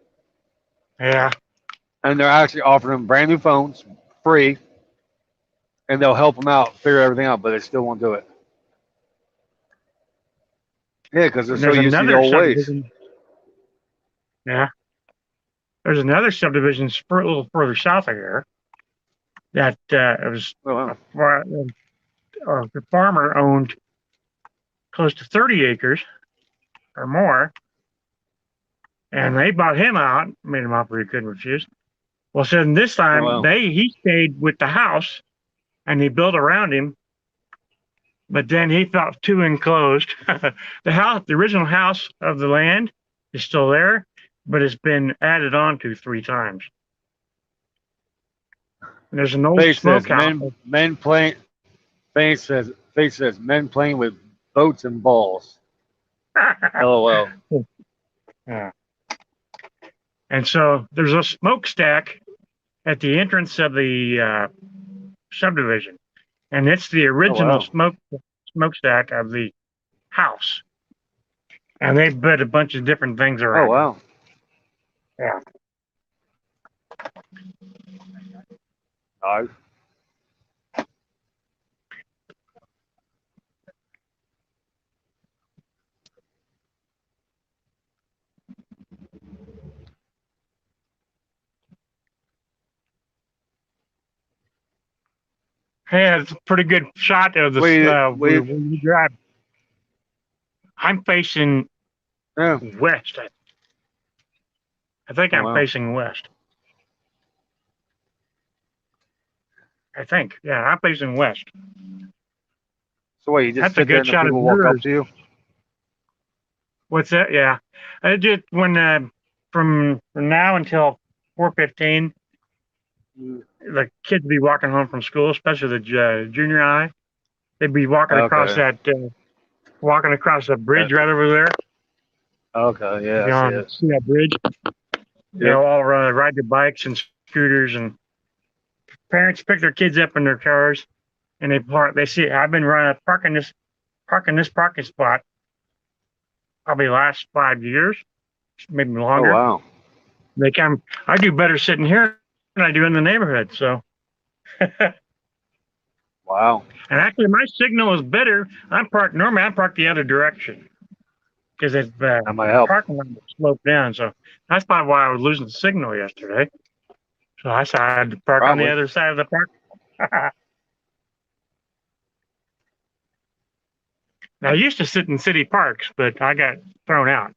Speaker 3: yeah,
Speaker 2: And they're actually offering them brand new phones, free, and they'll help them out, figure everything out, but they still won't do it. Yeah, because they're
Speaker 3: and
Speaker 2: so
Speaker 3: there's
Speaker 2: used to the
Speaker 3: another
Speaker 2: old ways.
Speaker 3: subdivision. Yeah, there's another subdivision a little further south of here that it was
Speaker 2: Oh, wow.
Speaker 3: the farmer owned close to 30 acres or more, and they bought him out, made him offer he couldn't refuse. Well, so this
Speaker 2: Oh,
Speaker 3: time
Speaker 2: wow.
Speaker 3: he stayed with the house and he built around him, but then he felt too enclosed. The original house of the land is still there, but it's been added on to 3 times. And there's an old
Speaker 2: Face says
Speaker 3: smokehouse.
Speaker 2: men playing. Face says men playing with boats and balls. LOL.
Speaker 3: Yeah. And so there's a smokestack at the entrance of the subdivision, and it's the original
Speaker 2: wow.
Speaker 3: smokestack of the house. And they built a bunch of different things
Speaker 2: Oh
Speaker 3: around it.
Speaker 2: wow.
Speaker 3: Yeah.
Speaker 2: Nice.
Speaker 3: Hey, it's a pretty good shot of this where you drive. I'm facing
Speaker 2: Yeah.
Speaker 3: west. I think
Speaker 2: Oh,
Speaker 3: I'm
Speaker 2: wow.
Speaker 3: facing west. I think. Yeah, I'm facing west.
Speaker 2: So wait, you just
Speaker 3: That's a
Speaker 2: sit there
Speaker 3: good
Speaker 2: and the
Speaker 3: shot of
Speaker 2: people walk up
Speaker 3: yours.
Speaker 2: to you?
Speaker 3: What's that? Yeah. I did when from now until 4:15, the kids would be walking home from school, especially the junior high. They'd be walking across
Speaker 2: Okay.
Speaker 3: the bridge right over there.
Speaker 2: Okay. Yeah,
Speaker 3: You
Speaker 2: I see
Speaker 3: know,
Speaker 2: it.
Speaker 3: see that bridge? They
Speaker 2: Yep.
Speaker 3: all ride their bikes and scooters, and parents pick their kids up in their cars, and they park. They see I've been parking this parking spot probably the last 5 years, maybe
Speaker 2: Oh
Speaker 3: longer.
Speaker 2: wow.
Speaker 3: They come. I do better sitting here than I do in the neighborhood. So, and
Speaker 2: Wow.
Speaker 3: actually, my signal is better. Normally I'm parked the other direction because it's
Speaker 2: That might help.
Speaker 3: parking lot is sloped down. So that's probably why I was losing signal yesterday. So I decided to park on the
Speaker 2: Probably.
Speaker 3: other side of the park. Now, I used to sit in city parks, but I got thrown out.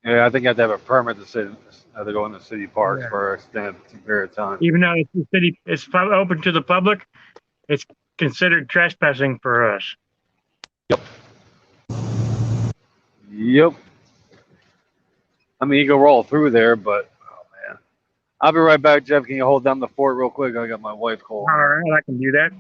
Speaker 2: Yeah, I think you have to have a permit to go in the city parks
Speaker 3: Yeah.
Speaker 2: for an extended period of time.
Speaker 3: Even though it's open to the public, it's considered trespassing for us.
Speaker 2: Yep. I mean, you can roll through there, but oh man. I'll be right back, Jeff. Can you hold down the fort real quick? I got my wife calling.
Speaker 3: All right, I can do that.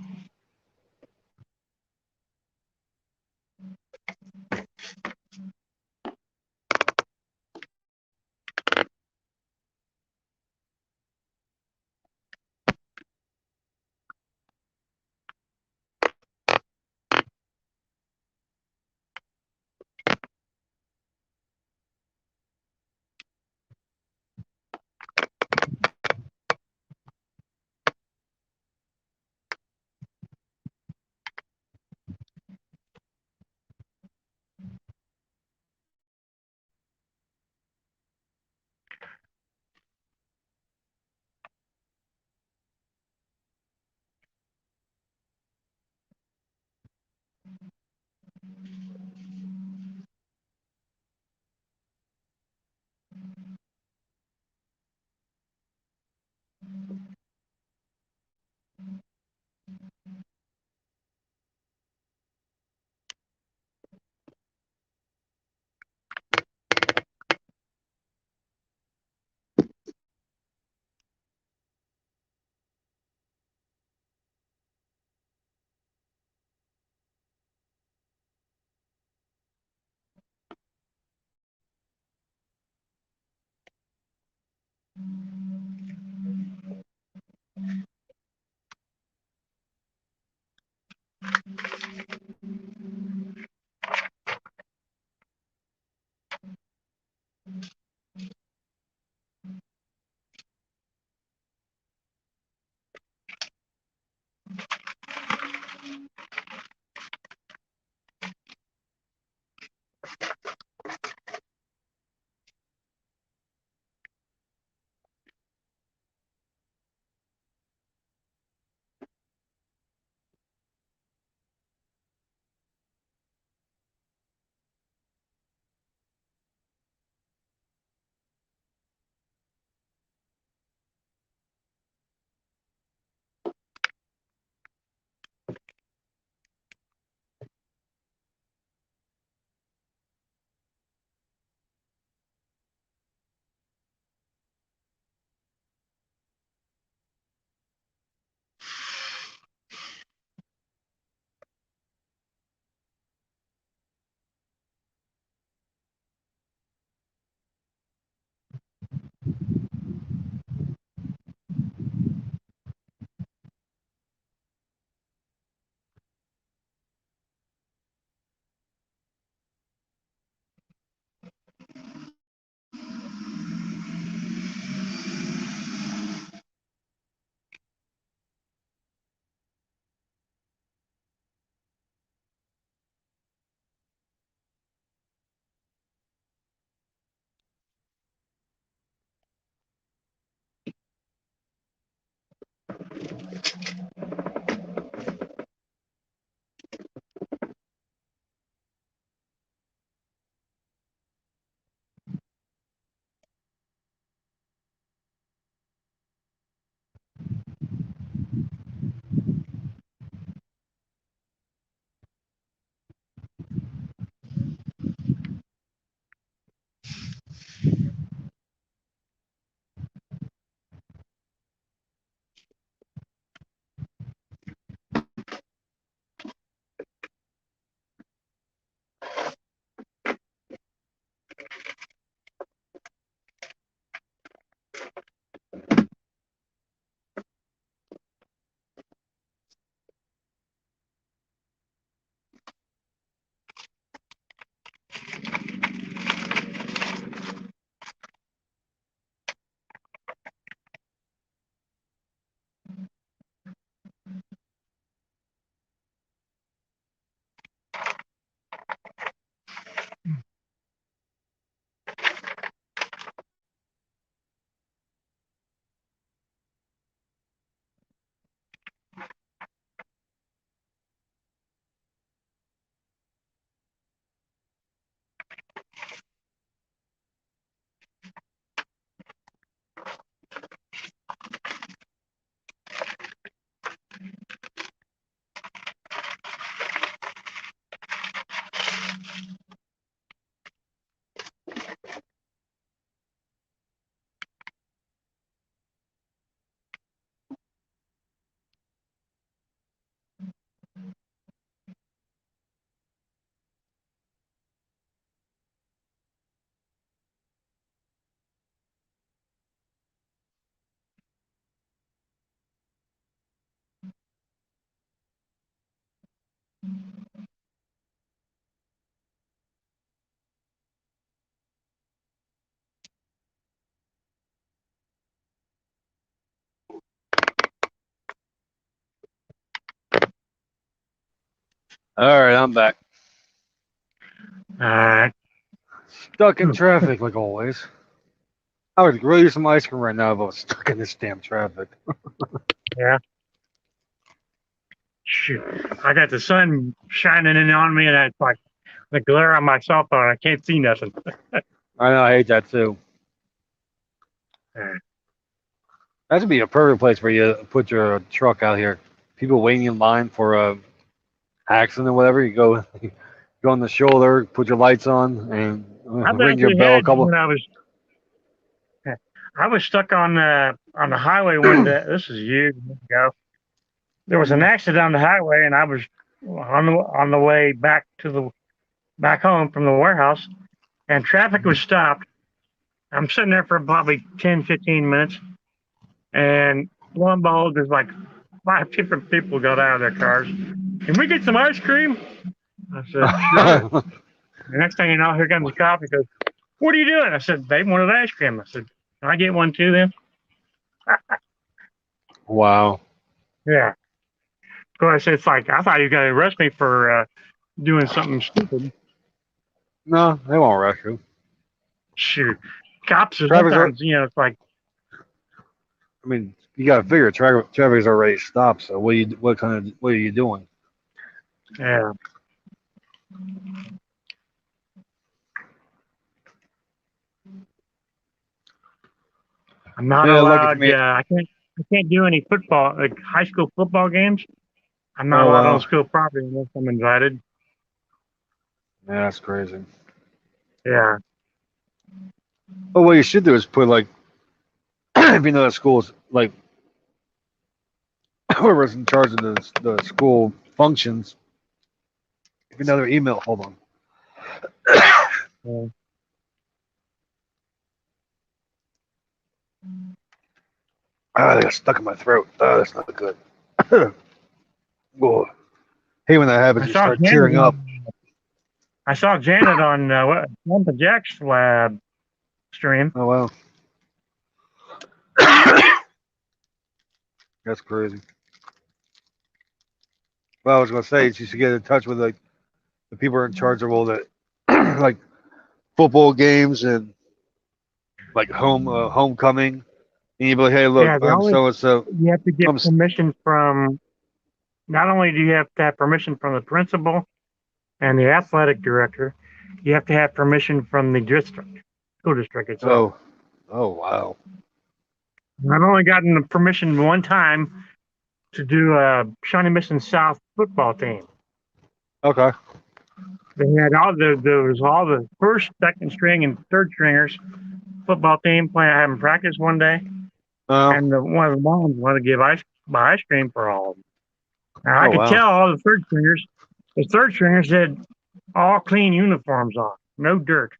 Speaker 2: All right, I'm back.
Speaker 3: All right.
Speaker 2: Stuck in traffic like always. I would really use some ice cream right now, but I was stuck in this damn traffic.
Speaker 3: Yeah. Shoot. I got the sun shining in on me, and it's like the glare on my cell phone. I can't see nothing.
Speaker 2: I know, I hate that too.
Speaker 3: Yeah.
Speaker 2: That would be a perfect place for you to put your truck out here. People waiting in line for a accident or whatever. You go, go on the shoulder, put your lights on, and
Speaker 3: I've
Speaker 2: ring your
Speaker 3: actually
Speaker 2: bell a
Speaker 3: had
Speaker 2: couple.
Speaker 3: when I was stuck on the highway one day. This is years ago. There was an accident on the highway, and I was on the way back to the back home from the warehouse, and traffic was stopped. I'm sitting there for probably 10, 15 minutes, and lo and behold, there's like 5 different people got out of their cars. Can we get some ice cream? I said, sure. The next thing you know, here comes the cop. He goes, what are you doing? I said, they wanted ice cream. I said, can I get one too then?
Speaker 2: Wow.
Speaker 3: Yeah. Of course, it's like, I thought he was going to arrest me for doing something stupid.
Speaker 2: No, they won't rush you.
Speaker 3: Shoot. Cops are
Speaker 2: Traffic's
Speaker 3: sometimes, it's like,
Speaker 2: I mean, you got to figure traffic's already stopped. So what are you doing?
Speaker 3: yeah. I'm not
Speaker 2: Yeah, lucky for
Speaker 3: allowed.
Speaker 2: me.
Speaker 3: I can't do any football, like high school football games. I'm not
Speaker 2: Oh
Speaker 3: allowed
Speaker 2: wow.
Speaker 3: on school property unless I'm invited.
Speaker 2: Yeah, that's crazy.
Speaker 3: Yeah.
Speaker 2: But what you should do is put like, if you know that school's like whoever's in charge of the school functions, if you know their email, hold on.
Speaker 3: Yeah.
Speaker 2: Ah, they got stuck in my throat. Oh, that's not good. Oh, hey, when that happens,
Speaker 3: I
Speaker 2: you
Speaker 3: saw
Speaker 2: start
Speaker 3: Janet
Speaker 2: tearing up.
Speaker 3: on Grandpa Jack's lab stream.
Speaker 2: Oh wow, that's crazy. Well, I was gonna say you should get in touch with like the people who are in charge of all the like football games and like homecoming. And you'd be like, hey, look,
Speaker 3: Yeah,
Speaker 2: I'm so and so.
Speaker 3: you have to get
Speaker 2: I'm
Speaker 3: permission from. Not only do you have to have permission from the principal and the athletic director, you have to have permission from the school district itself.
Speaker 2: oh wow.
Speaker 3: I've only gotten the permission one time to do a Shawnee Mission South football team.
Speaker 2: Okay.
Speaker 3: They had there was all the first, second string, and third stringers football team playing having practice one day, and one of the moms wanted to buy ice cream for all of them. Now I could
Speaker 2: wow.
Speaker 3: tell all the third stringers had all clean uniforms on, no dirt.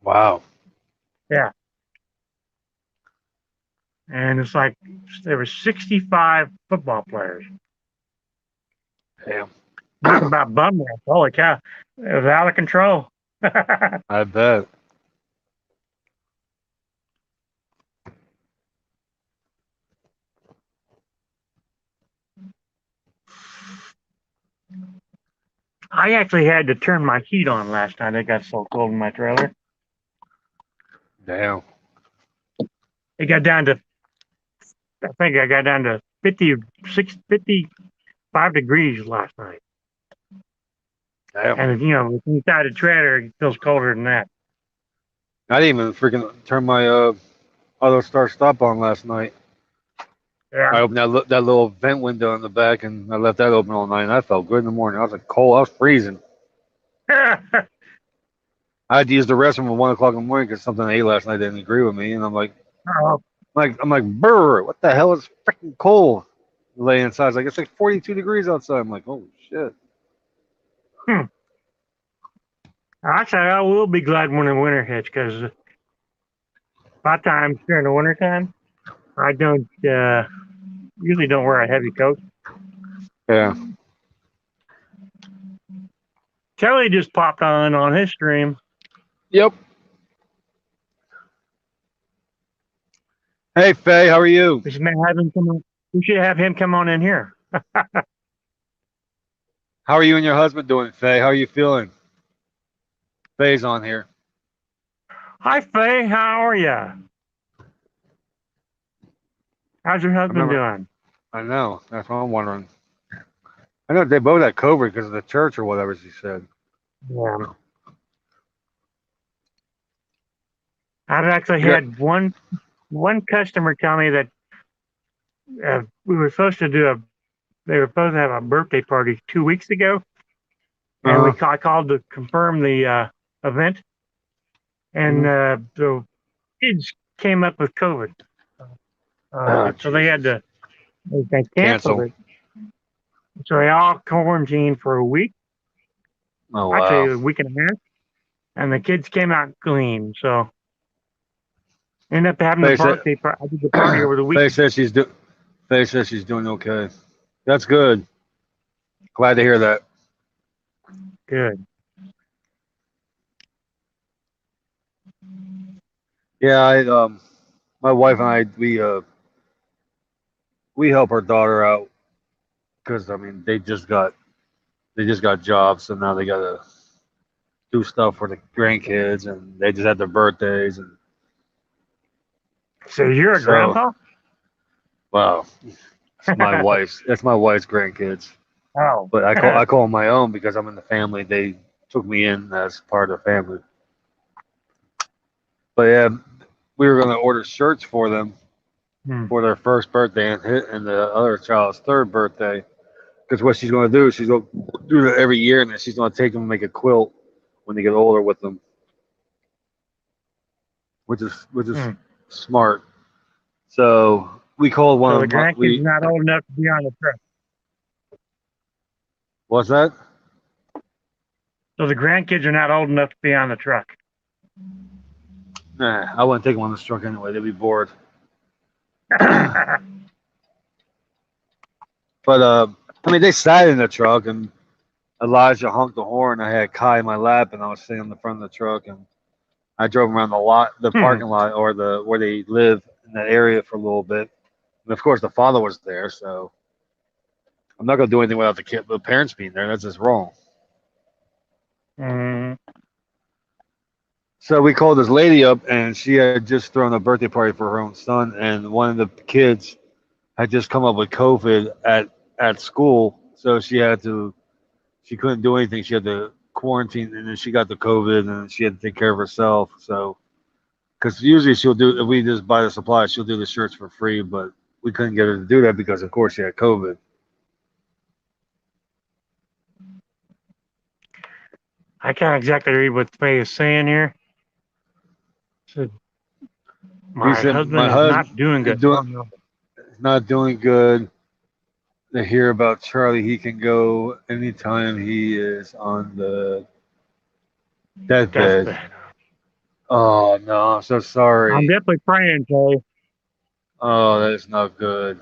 Speaker 2: Wow.
Speaker 3: Yeah. And it's like there were 65 football players.
Speaker 2: Damn.
Speaker 3: Talk about bum rush. Holy cow. It was out of control.
Speaker 2: I bet.
Speaker 3: I actually had to turn my heat on last night. It got so cold in my trailer.
Speaker 2: Damn.
Speaker 3: It got down to, I think I got down to 55 degrees last night.
Speaker 2: Damn.
Speaker 3: And, inside the trailer, it feels colder than that.
Speaker 2: I didn't even freaking turn my auto start stop on last night.
Speaker 3: Yeah.
Speaker 2: I opened that little vent window in the back and I left that open all night and I felt good in the morning. I was like cold. I was freezing. I had to use the restroom at 1 o'clock in the morning because something I ate last night didn't agree with me. And I'm like, brr, what the hell is freaking cold? Lay inside. It's like, it's like 42 degrees outside. I'm like, oh shit.
Speaker 3: Actually, I will be glad when the winter hits because by times during the wintertime, I don't usually don't wear a heavy coat.
Speaker 2: Yeah.
Speaker 3: Kelly just popped on his stream.
Speaker 2: Yep. Hey, Faye, how are you?
Speaker 3: We should have him come on. We should have him come on in here.
Speaker 2: How are you and your husband doing, Faye? How are you feeling? Faye's on here.
Speaker 3: Hi, Faye. How are you? How's your husband doing?
Speaker 2: I know. That's what I'm wondering. I know they both had COVID because of the church or whatever she said.
Speaker 3: Yeah. I've actually had one customer tell me that we were supposed to they were supposed to have a birthday party 2 weeks ago, and I called to confirm the event, and the kids came up with COVID, so they had to cancel it. So they all quarantined for a week.
Speaker 2: Oh, wow.
Speaker 3: Actually, a week and a half, and the kids came out clean. So ended up having the birthday party. I did the party over the week.
Speaker 2: Faye says she's doing okay. That's good. Glad to hear that.
Speaker 3: Good.
Speaker 2: Yeah, my wife and I, we help our daughter out because I mean they just got jobs, so now they gotta do stuff for the grandkids, and they just had their birthdays, and
Speaker 3: so you're a grandpa?
Speaker 2: Wow, that's my wife's grandkids.
Speaker 3: Oh,
Speaker 2: but I call them my own because I'm in the family. They took me in as part of the family. But yeah, we were gonna order shirts for them for their first birthday and the other child's third birthday. Because what she's going to do is she's going to do that every year, and then she's going to take them and make a quilt when they get older with them, which is smart. So we called one of
Speaker 3: the grandkids not old enough to be on the truck.
Speaker 2: What's that?
Speaker 3: So the grandkids are not old enough to be on the truck.
Speaker 2: Nah, I wouldn't take them on this truck anyway. They'd be bored. But I mean, they sat in the truck, and Elijah honked the horn. I had Kai in my lap, and I was sitting in the front of the truck, and I drove around the parking lot, or where they live in that area for a little bit. And of course, the father was there, so I'm not gonna do anything without the parents being there. That's just wrong. So we called this lady up, and she had just thrown a birthday party for her own son, and one of the kids had just come up with COVID at school, so she couldn't do anything. She had to quarantine, and then she got the COVID, and she had to take care of herself. So, because usually if we just buy the supplies, she'll do the shirts for free, but we couldn't get her to do that because, of course, she had COVID.
Speaker 3: I can't exactly read what Faye is saying here. Said, my husband is not doing good.
Speaker 2: Not doing good. To hear about Charlie, he can go anytime he is on the deathbed. Oh no, I'm so sorry.
Speaker 3: I'm definitely praying, Faye.
Speaker 2: Oh, that is not good.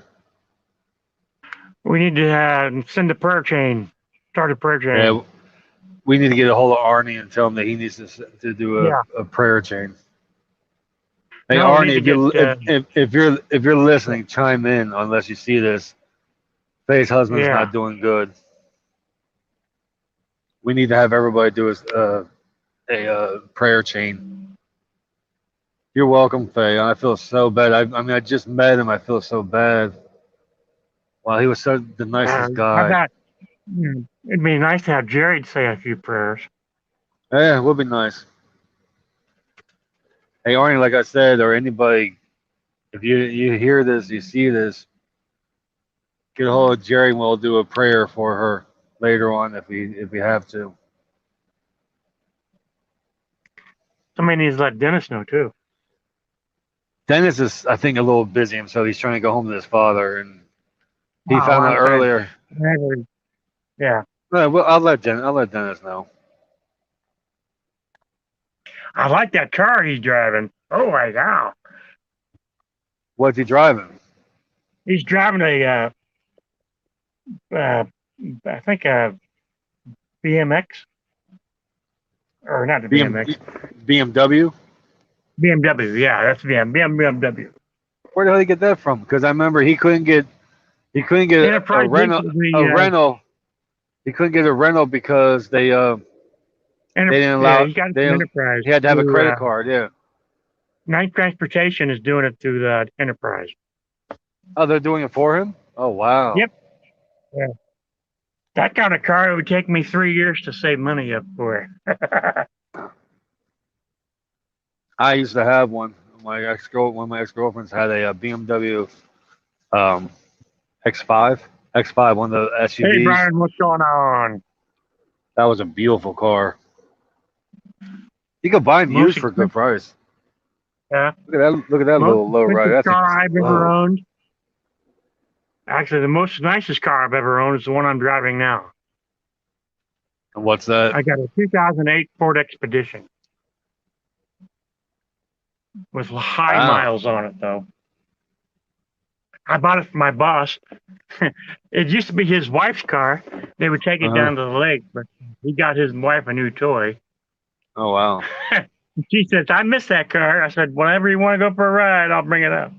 Speaker 3: We need to send a prayer chain. Start a prayer chain.
Speaker 2: Yeah, we need to get a hold of Arnie and tell him that he needs to do a prayer chain. Hey, no, Arnie, if you're listening, chime in. Unless you see this, Faye's husband's not doing good. We need to have everybody do a prayer chain. You're welcome, Faye. I feel so bad. I mean, I just met him. I feel so bad. Wow, he was the nicest guy.
Speaker 3: It'd be nice to have Jared say a few prayers.
Speaker 2: Yeah, it would be nice. Hey, Arnie, like I said, or anybody, if you hear this, you see this, get a hold of Jerry and we'll do a prayer for her later on if we have to.
Speaker 3: Somebody needs to let Dennis know too.
Speaker 2: Dennis is, I think, a little busy, so he's trying to go home to his father, and he found out earlier.
Speaker 3: Yeah.
Speaker 2: Well, I'll let Dennis know.
Speaker 3: I like that car he's driving. Oh my God.
Speaker 2: What's he driving?
Speaker 3: He's driving a, I think a BMX. or not the
Speaker 2: BM,
Speaker 3: BMX.
Speaker 2: BMW.
Speaker 3: BMW, yeah, that's BMW.
Speaker 2: Where the hell did he get that from? Because I remember he couldn't get
Speaker 3: Enterprise
Speaker 2: rental a rental. He couldn't get a rental because they didn't allow
Speaker 3: he got it
Speaker 2: they
Speaker 3: from Enterprise.
Speaker 2: he had to have a
Speaker 3: through,
Speaker 2: credit card. Yeah.
Speaker 3: Night Transportation is doing it through the Enterprise.
Speaker 2: Oh, they're doing it for him. Oh wow.
Speaker 3: Yep. Yeah. That kind of car, it would take me 3 years to save money up for.
Speaker 2: I used to have one. One of my ex girlfriends had a, BMW X5. X5, one of the SUVs.
Speaker 3: Hey, Brian, what's going on?
Speaker 2: That was a beautiful car. You could buy them used for a good price.
Speaker 3: Yeah.
Speaker 2: Look at that little low ride. That's
Speaker 3: car I've ever owned. Actually, the most nicest car I've ever owned is the one I'm driving now.
Speaker 2: And what's that?
Speaker 3: I got a 2008 Ford Expedition with high miles on it, though. I bought it for my boss. It used to be his wife's car. They would take it down to the lake, but he got his wife a new toy.
Speaker 2: Oh, wow.
Speaker 3: She says, I miss that car. I said, whenever you want to go for a ride, I'll bring it up.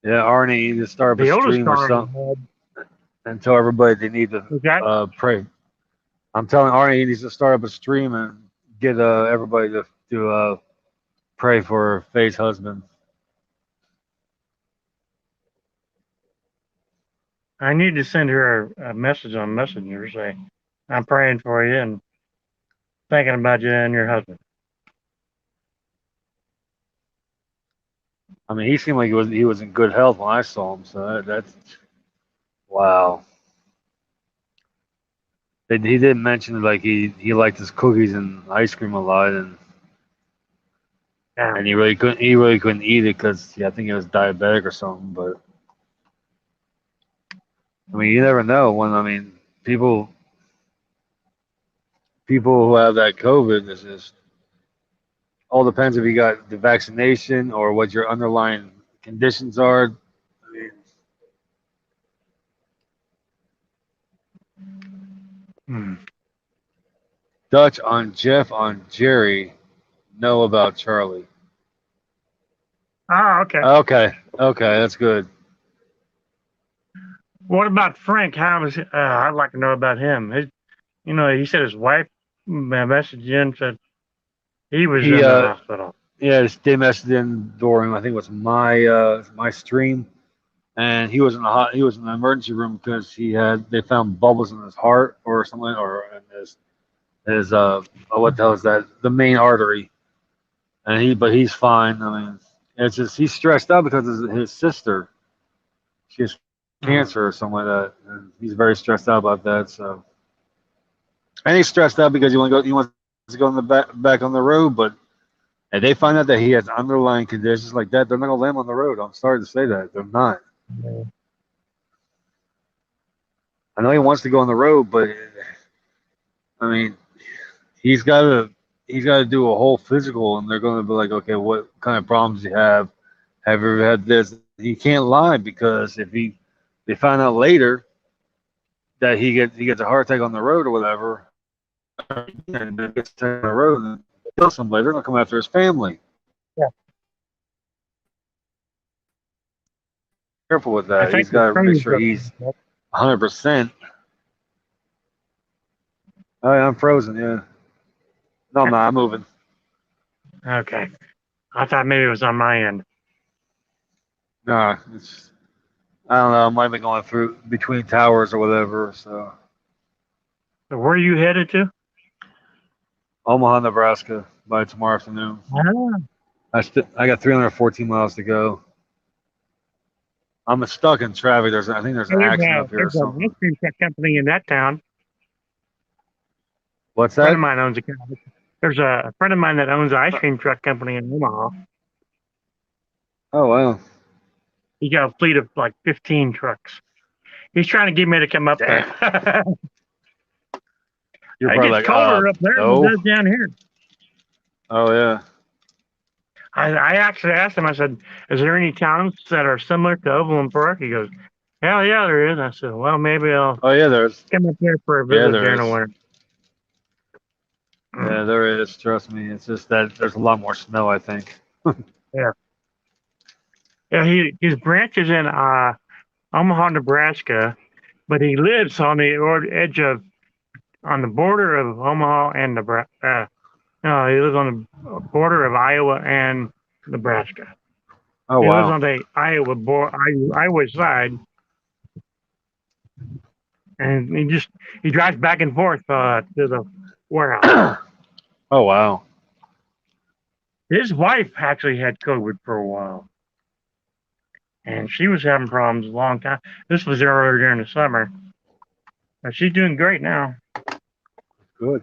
Speaker 2: Yeah, Arnie, you need to start up a stream or something and tell everybody they need to pray. I'm telling Arnie he needs to start up a stream and get everybody to pray for Faye's husband.
Speaker 3: I need to send her a message on Messenger saying, I'm praying for you and thinking about you and your husband.
Speaker 2: I mean, he seemed like he was in good health when I saw him. So that's wow. He did mention like he liked his cookies and ice cream a lot, and he really couldn't eat it because I think he was diabetic or something. But I mean, you never know when people who have that COVID is just all depends if you got the vaccination or what your underlying conditions are. I mean, Dutch on Jeff on Jerry know about Charlie.
Speaker 3: Oh, okay.
Speaker 2: Okay, that's good.
Speaker 3: What about Frank? How was I'd like to know about him. He said his wife messaged in said he was in the hospital.
Speaker 2: Yeah, they messaged in during I think it was my stream, and he was in the emergency room because they found bubbles in his heart or something, or in his what the hell is that? The main artery, but he's fine. I mean, it's just he's stressed out because of his sister. She has cancer or something like that, and he's very stressed out about that. So, and he's stressed out because he wants to go on the back on the road, but if they find out that he has underlying conditions like that, they're not gonna let him on the road. I'm sorry to say that they're not.
Speaker 3: Yeah.
Speaker 2: I know he wants to go on the road, but I mean, he's got to do a whole physical, and they're going to be like, okay, what kind of problems do you have? Have you ever had this? He can't lie because if they find out later that he gets a heart attack on the road or whatever, and gets on the road and kill somebody, they're going to come after his family.
Speaker 3: Yeah.
Speaker 2: Careful with that. He's got to make sure he's 100%. Oh, yeah, I'm frozen. Yeah. No, I'm not. I'm moving.
Speaker 3: Okay. I thought maybe it was on my end.
Speaker 2: Nah, I don't know. I might be going through between towers or whatever. So
Speaker 3: where are you headed to?
Speaker 2: Omaha, Nebraska by tomorrow afternoon. I got 314 miles to go. I'm stuck in traffic. I think there's an accident up here or something.
Speaker 3: There's an ice cream truck company in that town.
Speaker 2: What's that?
Speaker 3: A friend of mine owns There's a friend of mine that owns an ice cream truck company in Omaha.
Speaker 2: Oh, wow.
Speaker 3: He got a fleet of like 15 trucks. He's trying to get me to come up there.
Speaker 2: You're
Speaker 3: it
Speaker 2: probably
Speaker 3: gets colder up there than it does down here.
Speaker 2: Oh yeah.
Speaker 3: I actually asked him, I said, is there any towns that are similar to Overland Park? He goes, hell yeah, there is. I said, well, maybe I'll
Speaker 2: Oh yeah, there's.
Speaker 3: come up here for a
Speaker 2: Yeah,
Speaker 3: visit
Speaker 2: there
Speaker 3: during the
Speaker 2: is.
Speaker 3: winter.
Speaker 2: Yeah, there is. Trust me. It's just that there's a lot more snow, I think.
Speaker 3: Yeah. Yeah, his branch is in Omaha, Nebraska, but he lives on the edge of, on the border of Omaha and Nebraska. No, he lives on the border of Iowa and Nebraska.
Speaker 2: Oh
Speaker 3: He lives
Speaker 2: wow.
Speaker 3: on the Iowa side, and he drives back and forth to the warehouse.
Speaker 2: Oh wow.
Speaker 3: His wife actually had COVID for a while, and she was having problems a long time. This was earlier during the summer, but she's doing great now.
Speaker 2: Good.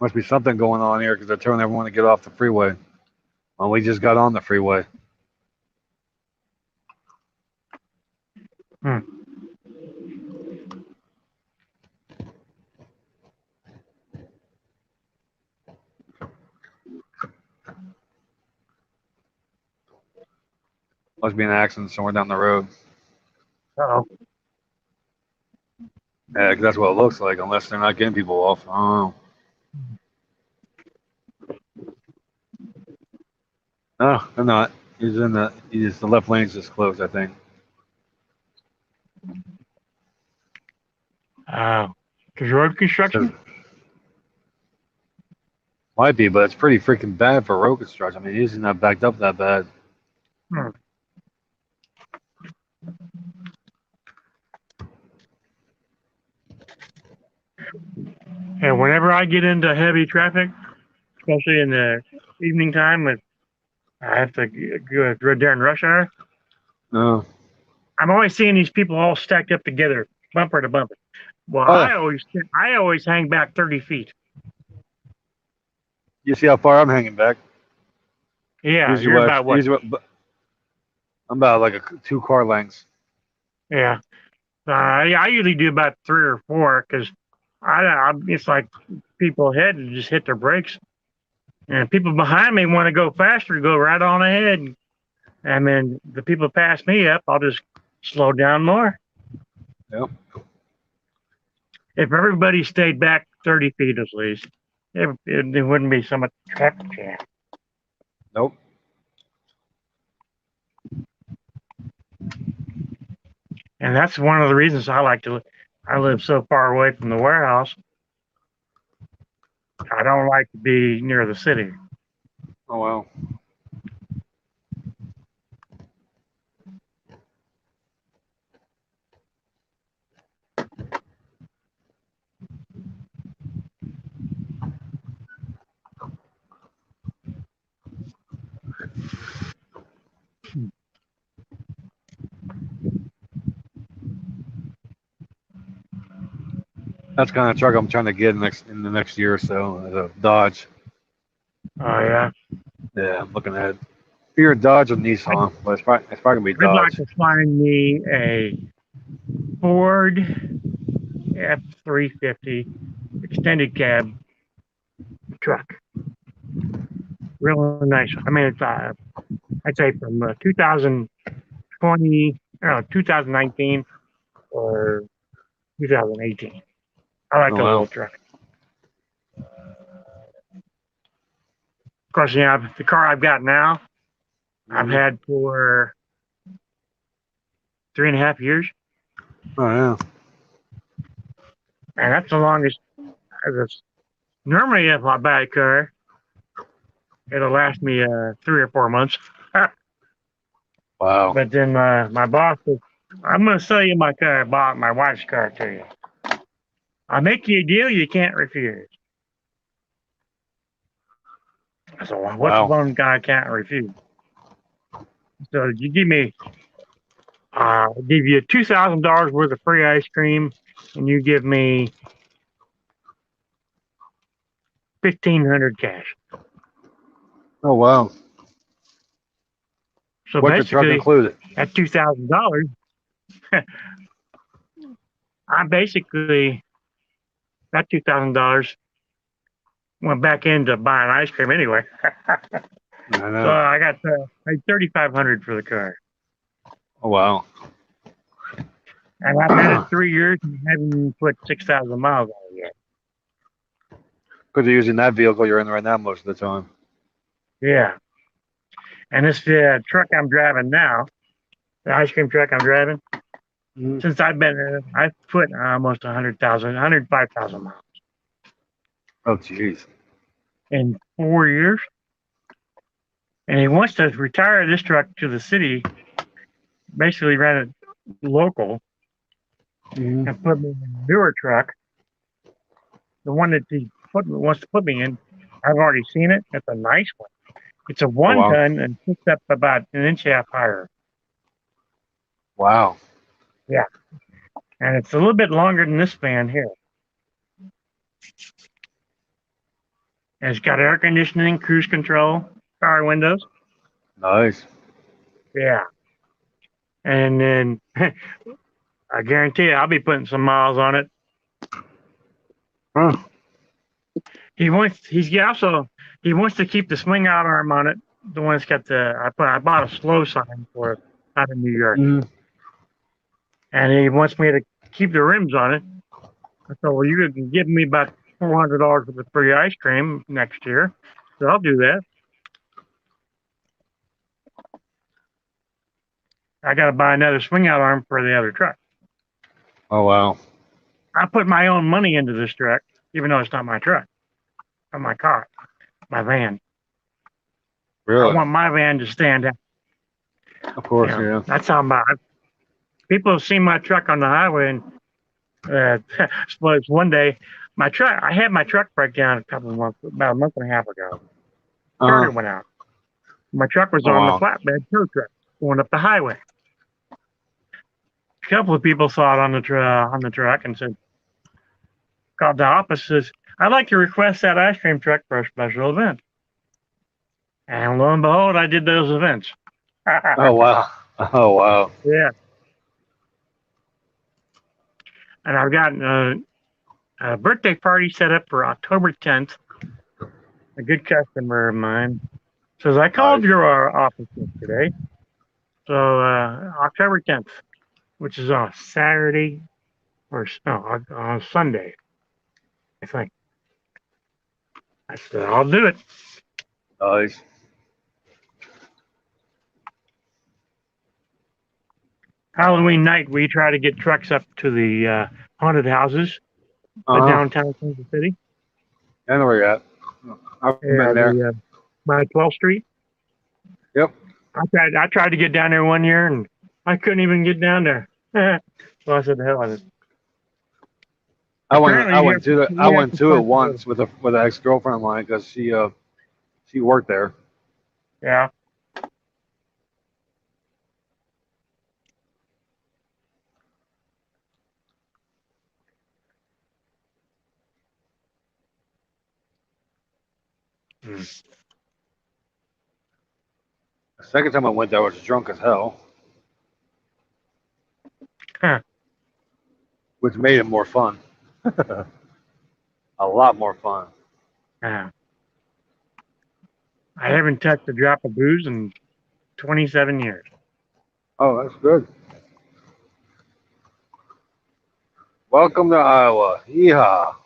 Speaker 2: Must be something going on here because they're telling everyone to get off the freeway. Well, we just got on the freeway.
Speaker 3: Hmm.
Speaker 2: Must be an accident somewhere down the road.
Speaker 3: Oh,
Speaker 2: Yeah, 'cause that's what it looks like, unless they're not getting people off. I don't know. No, they're not. He's in the. He's the left lane's just closed, I think.
Speaker 3: because road construction.
Speaker 2: Might be, but it's pretty freaking bad for road construction. I mean, he's not backed up that bad.
Speaker 3: Hmm. And whenever I get into heavy traffic, especially in the evening time, when I have to go during rush hour,
Speaker 2: No.
Speaker 3: I'm always seeing these people all stacked up together, bumper to bumper. Well,
Speaker 2: Oh,
Speaker 3: I always hang back 30 feet.
Speaker 2: you see how far I'm hanging back?
Speaker 3: Yeah,
Speaker 2: Usually,
Speaker 3: you're about what?
Speaker 2: I'm about like a 2 car lengths.
Speaker 3: Yeah, I usually do about 3 or 4 because it's like people ahead and just hit their brakes, and people behind me want to go faster, go right on ahead. And then the people pass me up, I'll just slow down more.
Speaker 2: Yep.
Speaker 3: If everybody stayed back 30 feet at least, there wouldn't be so much traffic jam.
Speaker 2: Nope.
Speaker 3: And that's one of the reasons I live so far away from the warehouse. I don't like to be near the city.
Speaker 2: Oh well. That's the kind of truck I'm trying to get in the next year or so. A Dodge.
Speaker 3: Oh yeah.
Speaker 2: Yeah, I'm looking at either Dodge or Nissan, but it's probably gonna be
Speaker 3: I'd like
Speaker 2: Dodge.
Speaker 3: to find me a Ford F-350 extended cab truck. Really nice. I mean, it's I'd say from 2019 or 2018. I like
Speaker 2: Oh
Speaker 3: a
Speaker 2: wow.
Speaker 3: little truck. Of course, the car I've got now, I've had for 3.5 years,
Speaker 2: Oh yeah.
Speaker 3: and that's the longest. Normally, if I buy a car, it'll last me 3 or 4 months.
Speaker 2: Wow.
Speaker 3: But then my boss says, "I'm going to sell you my car. I bought my wife's car to you. I'll make you a deal you can't refuse." I said, "Well, what's
Speaker 2: Wow.
Speaker 3: one guy I can't refuse?" So you I'll give you $2,000 worth of free ice cream, and you give me 1,500 cash.
Speaker 2: Oh wow.
Speaker 3: So
Speaker 2: What's the truck
Speaker 3: basically,
Speaker 2: included?
Speaker 3: at $2,000, I basically that $2,000 went back into buying ice cream anyway.
Speaker 2: I
Speaker 3: So
Speaker 2: know.
Speaker 3: I got paid $3,500 for the car,
Speaker 2: Oh wow.
Speaker 3: and I've had it 3 years and haven't put 6,000 miles on it yet.
Speaker 2: Because you're using that vehicle you're in right now most of the time.
Speaker 3: Yeah, and this truck I'm driving now, the ice cream truck I'm driving, since I've been there, I've put almost 105,000 miles
Speaker 2: Oh jeez.
Speaker 3: in 4 years. And he wants to retire this truck to the city, basically rent it local, and put me in a newer truck. The one that he wants to put me in, I've already seen it. It's a nice one. It's a
Speaker 2: Oh
Speaker 3: one
Speaker 2: wow.
Speaker 3: ton and sits up about an inch and a half higher.
Speaker 2: Wow.
Speaker 3: Yeah. And it's a little bit longer than this van here. And it's got air conditioning, cruise control, power windows.
Speaker 2: Nice.
Speaker 3: Yeah. And then I guarantee you I'll be putting some miles on it.
Speaker 2: Huh.
Speaker 3: He wants to keep the swing out arm on it. The one that's got I bought a slow sign for it out of New York. And he wants me to keep the rims on it. I said, well, you can give me about $400 worth of free ice cream next year. So I'll do that. I got to buy another swing out arm for the other truck.
Speaker 2: Oh wow.
Speaker 3: I put my own money into this truck, even though it's not my truck, or my car, my van.
Speaker 2: Really?
Speaker 3: I want my van to stand out.
Speaker 2: Of course, yeah.
Speaker 3: That's how people have seen my truck on the highway, and suppose one day I had my truck break down about a month and a half ago. Starter went out. My truck was
Speaker 2: Oh
Speaker 3: on the
Speaker 2: wow.
Speaker 3: flatbed tow truck going up the highway. A couple of people saw it on the truck and said, called the office, says, I'd like to request that ice cream truck for a special event. And lo and behold, I did those events.
Speaker 2: Oh wow. Oh wow.
Speaker 3: Yeah. And I've got a birthday party set up for October 10th. A good customer of mine says, I called
Speaker 2: Nice.
Speaker 3: your office yesterday. So October 10th, which is on Saturday or no, on Sunday, I think. I said, I'll do it.
Speaker 2: Nice.
Speaker 3: Halloween night, we try to get trucks up to the haunted houses, the downtown Kansas City.
Speaker 2: I know where you're at. I've been there.
Speaker 3: By 12th Street.
Speaker 2: Yep.
Speaker 3: I tried to get down there one year and I couldn't even get down there. So I said, the hell with it.
Speaker 2: I went to it
Speaker 3: Apparently,
Speaker 2: once with an ex-girlfriend of mine because she worked there.
Speaker 3: yeah.
Speaker 2: The second time I went there, I was drunk as hell,
Speaker 3: Huh.
Speaker 2: which made it more fun. A lot more fun.
Speaker 3: Yeah. I haven't touched a drop of booze in 27 years.
Speaker 2: Oh, that's good. Welcome to Iowa. Yeehaw.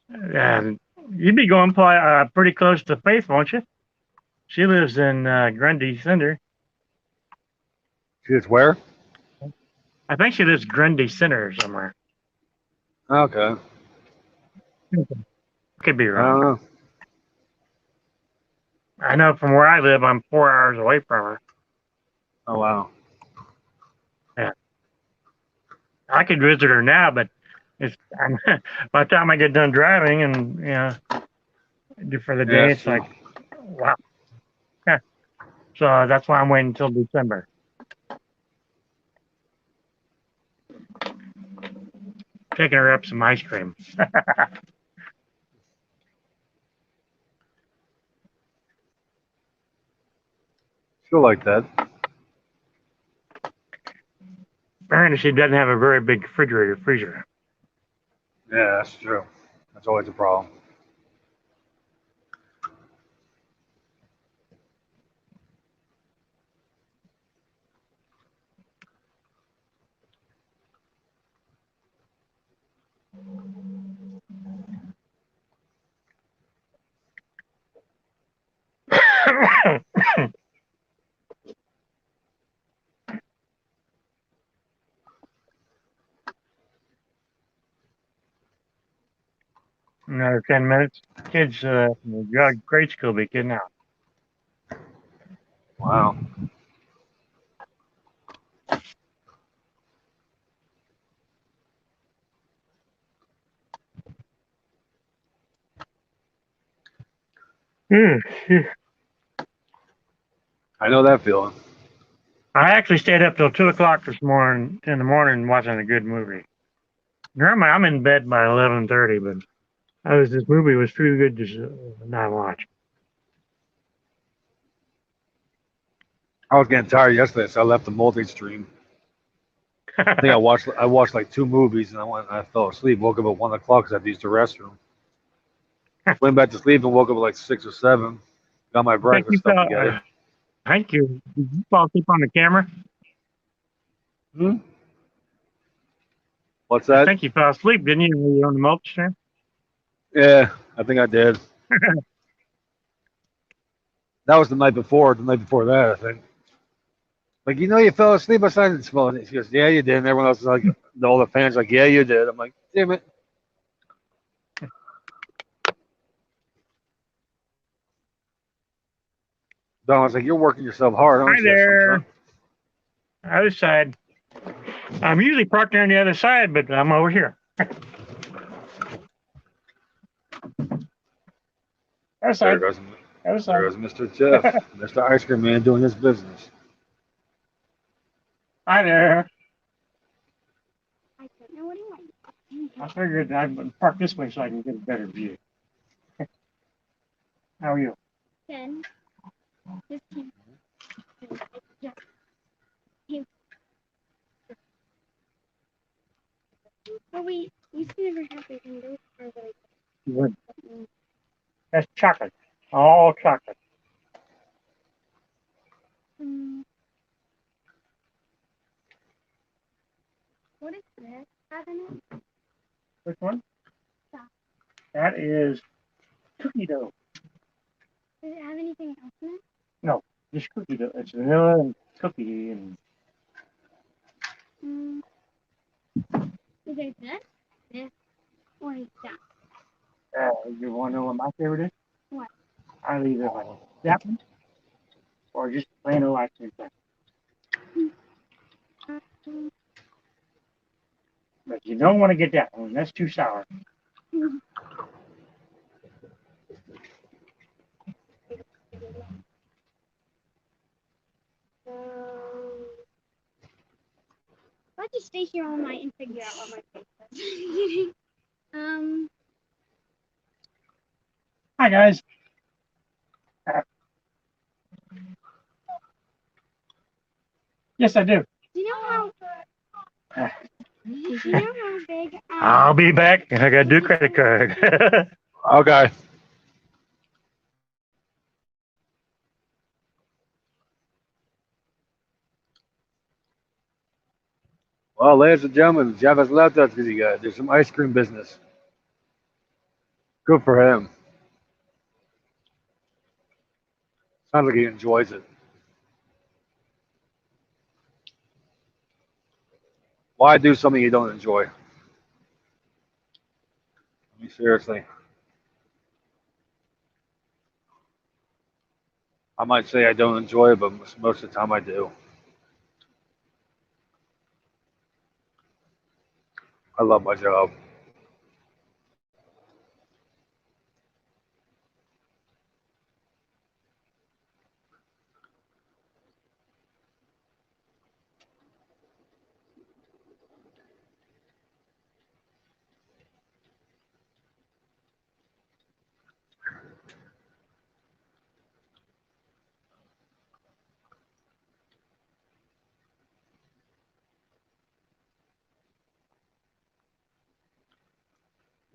Speaker 3: And you'd be going pretty close to Faith, won't you? She lives in Grundy Center.
Speaker 2: See, it's where?
Speaker 3: I think she lives Grundy Center or somewhere.
Speaker 2: Okay.
Speaker 3: Could be
Speaker 2: I
Speaker 3: wrong.
Speaker 2: don't know.
Speaker 3: I know from where I live, I'm 4 hours away from her.
Speaker 2: Oh, wow.
Speaker 3: Yeah. I could visit her now, but by the time I get done driving and for the day, it's like, wow. Yeah. So that's why I'm waiting until December. Taking her up some ice cream.
Speaker 2: She'll like that.
Speaker 3: Apparently, she doesn't have a very big refrigerator freezer.
Speaker 2: Yeah, that's true. That's always a problem.
Speaker 3: Another 10 minutes. Kids from the grade school be getting out.
Speaker 2: Wow. I know that feeling.
Speaker 3: I actually stayed up till 2 o'clock this morning in the morning watching a good movie. Normally, I'm in bed by 11:30, but this movie was too good to not watch.
Speaker 2: I was getting tired yesterday, so I left the multi-stream. I think I watched like 2 movies, and I fell asleep. Woke up at 1 o'clock because I had to use the restroom. Went back to sleep and woke up at like 6 or 7. Got my
Speaker 3: I think you
Speaker 2: breakfast stuff
Speaker 3: fell.
Speaker 2: together.
Speaker 3: Thank you. Did you fall asleep on the camera?
Speaker 2: Hmm? What's
Speaker 3: I
Speaker 2: that?
Speaker 3: think you fell asleep, didn't you, when you were on the multi-stream?
Speaker 2: Yeah, I think I did. That was the night before. The night before that, I think. Like, you fell asleep beside this phone. She goes, yeah, you did. And everyone else is like, all the fans like, yeah, you did. I'm like, damn it. Don was like, you're working yourself hard, aren't
Speaker 3: Hi
Speaker 2: you?
Speaker 3: there. Other side. I'm usually parked there on the other side, but I'm over here. Other
Speaker 2: There
Speaker 3: side.
Speaker 2: goes,
Speaker 3: Other
Speaker 2: there
Speaker 3: side.
Speaker 2: goes Mr. Jeff, Mr. Ice Cream Man doing his business.
Speaker 3: Hi there.
Speaker 4: I don't know what he wants.
Speaker 3: I figured I'd park this way so I can get a better view. How are you?
Speaker 4: 10, 15. Yeah. Well, we still never have it in those cars that
Speaker 3: Good.
Speaker 4: I
Speaker 3: That's chocolate. All chocolate.
Speaker 4: um, what is that? Have in it?
Speaker 3: Which one?
Speaker 4: Yeah.
Speaker 3: That is cookie dough.
Speaker 4: Does it have anything else in it?
Speaker 3: No, just cookie dough. It's vanilla and cookie and
Speaker 4: Um, is it this, or is that?
Speaker 3: you want to know what my favorite is?
Speaker 4: What?
Speaker 3: I either like that one or just plain old ice cream.
Speaker 4: Um,
Speaker 3: But you don't want to get that one. That's too sour.
Speaker 4: so, I'll just stay here all night and figure out what my face is.
Speaker 3: Hi guys. Yes, I do.
Speaker 4: do you know how big?
Speaker 3: I'll be back. I gotta do credit card.
Speaker 2: Okay. Well, ladies and gentlemen, Jeff has left us because he got to do some ice cream business. Good for him. Sounds like he enjoys it. Why do something you don't enjoy? I mean, seriously. I might say I don't enjoy it, but most of the time I do. I love my job.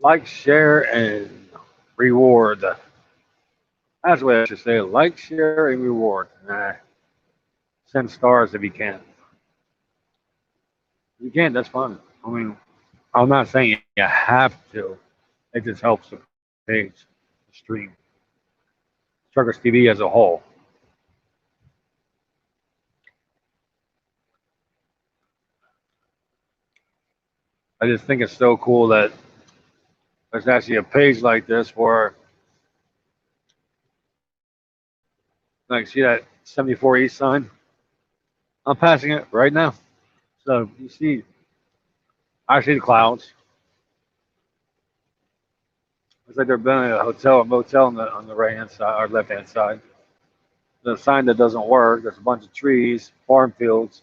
Speaker 2: Like, share, and reward. That's what I should say. Like, share, and reward. Nah, send stars if you can. If you can't, that's fine. I mean, I'm not saying you have to. It just helps the page, the stream, Truckers TV as a whole. I just think it's so cool that there's actually a page like this where, like, see that 74 East sign? I'm passing it right now. So you see, I see the clouds. It's like they're building a hotel or motel on the right hand side or left hand side. The sign that doesn't work. There's a bunch of trees, farm fields.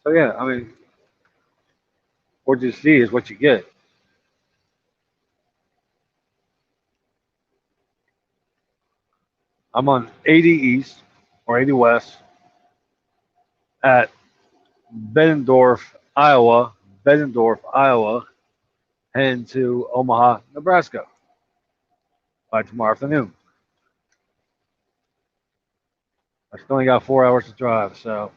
Speaker 2: So yeah, I mean, what you see is what you get. I'm on 80 East or 80 West at Bettendorf, Iowa. Bettendorf, Iowa, heading to Omaha, Nebraska by tomorrow afternoon. I still only got 4 hours to drive, so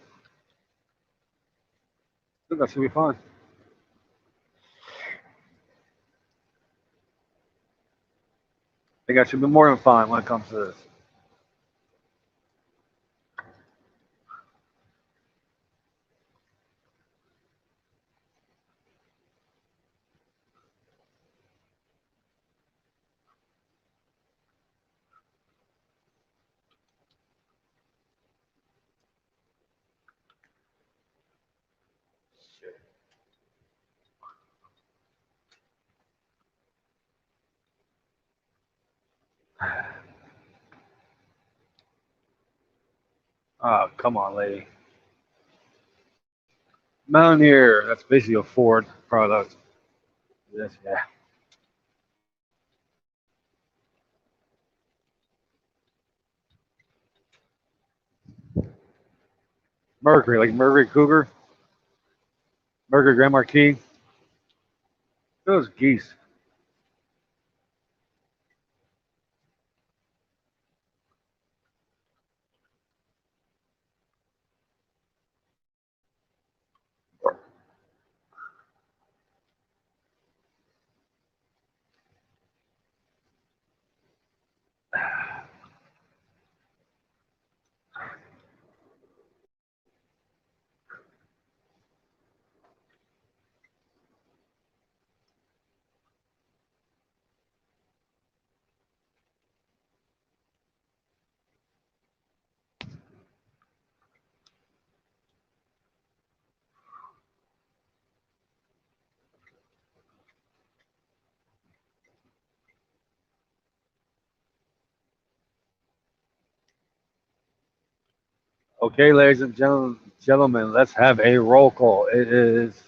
Speaker 2: I think that should be fun. I think I should be more than fine when it comes to this. Oh, come on, lady. Mountaineer, that's basically a Ford product. Yes, yeah. Mercury, like Mercury Cougar, Mercury Grand Marquis. Those geese. Okay, ladies and gentlemen, let's have a roll call. It is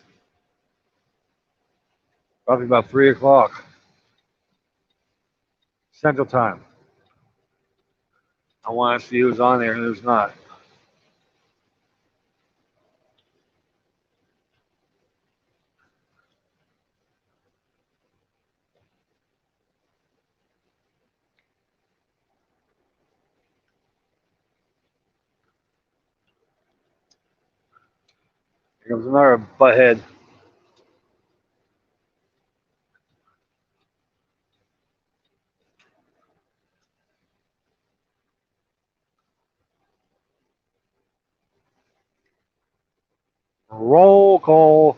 Speaker 2: probably about 3 o'clock Central Time. I want to see who's on there and who's not. Here comes another butthead. Roll call.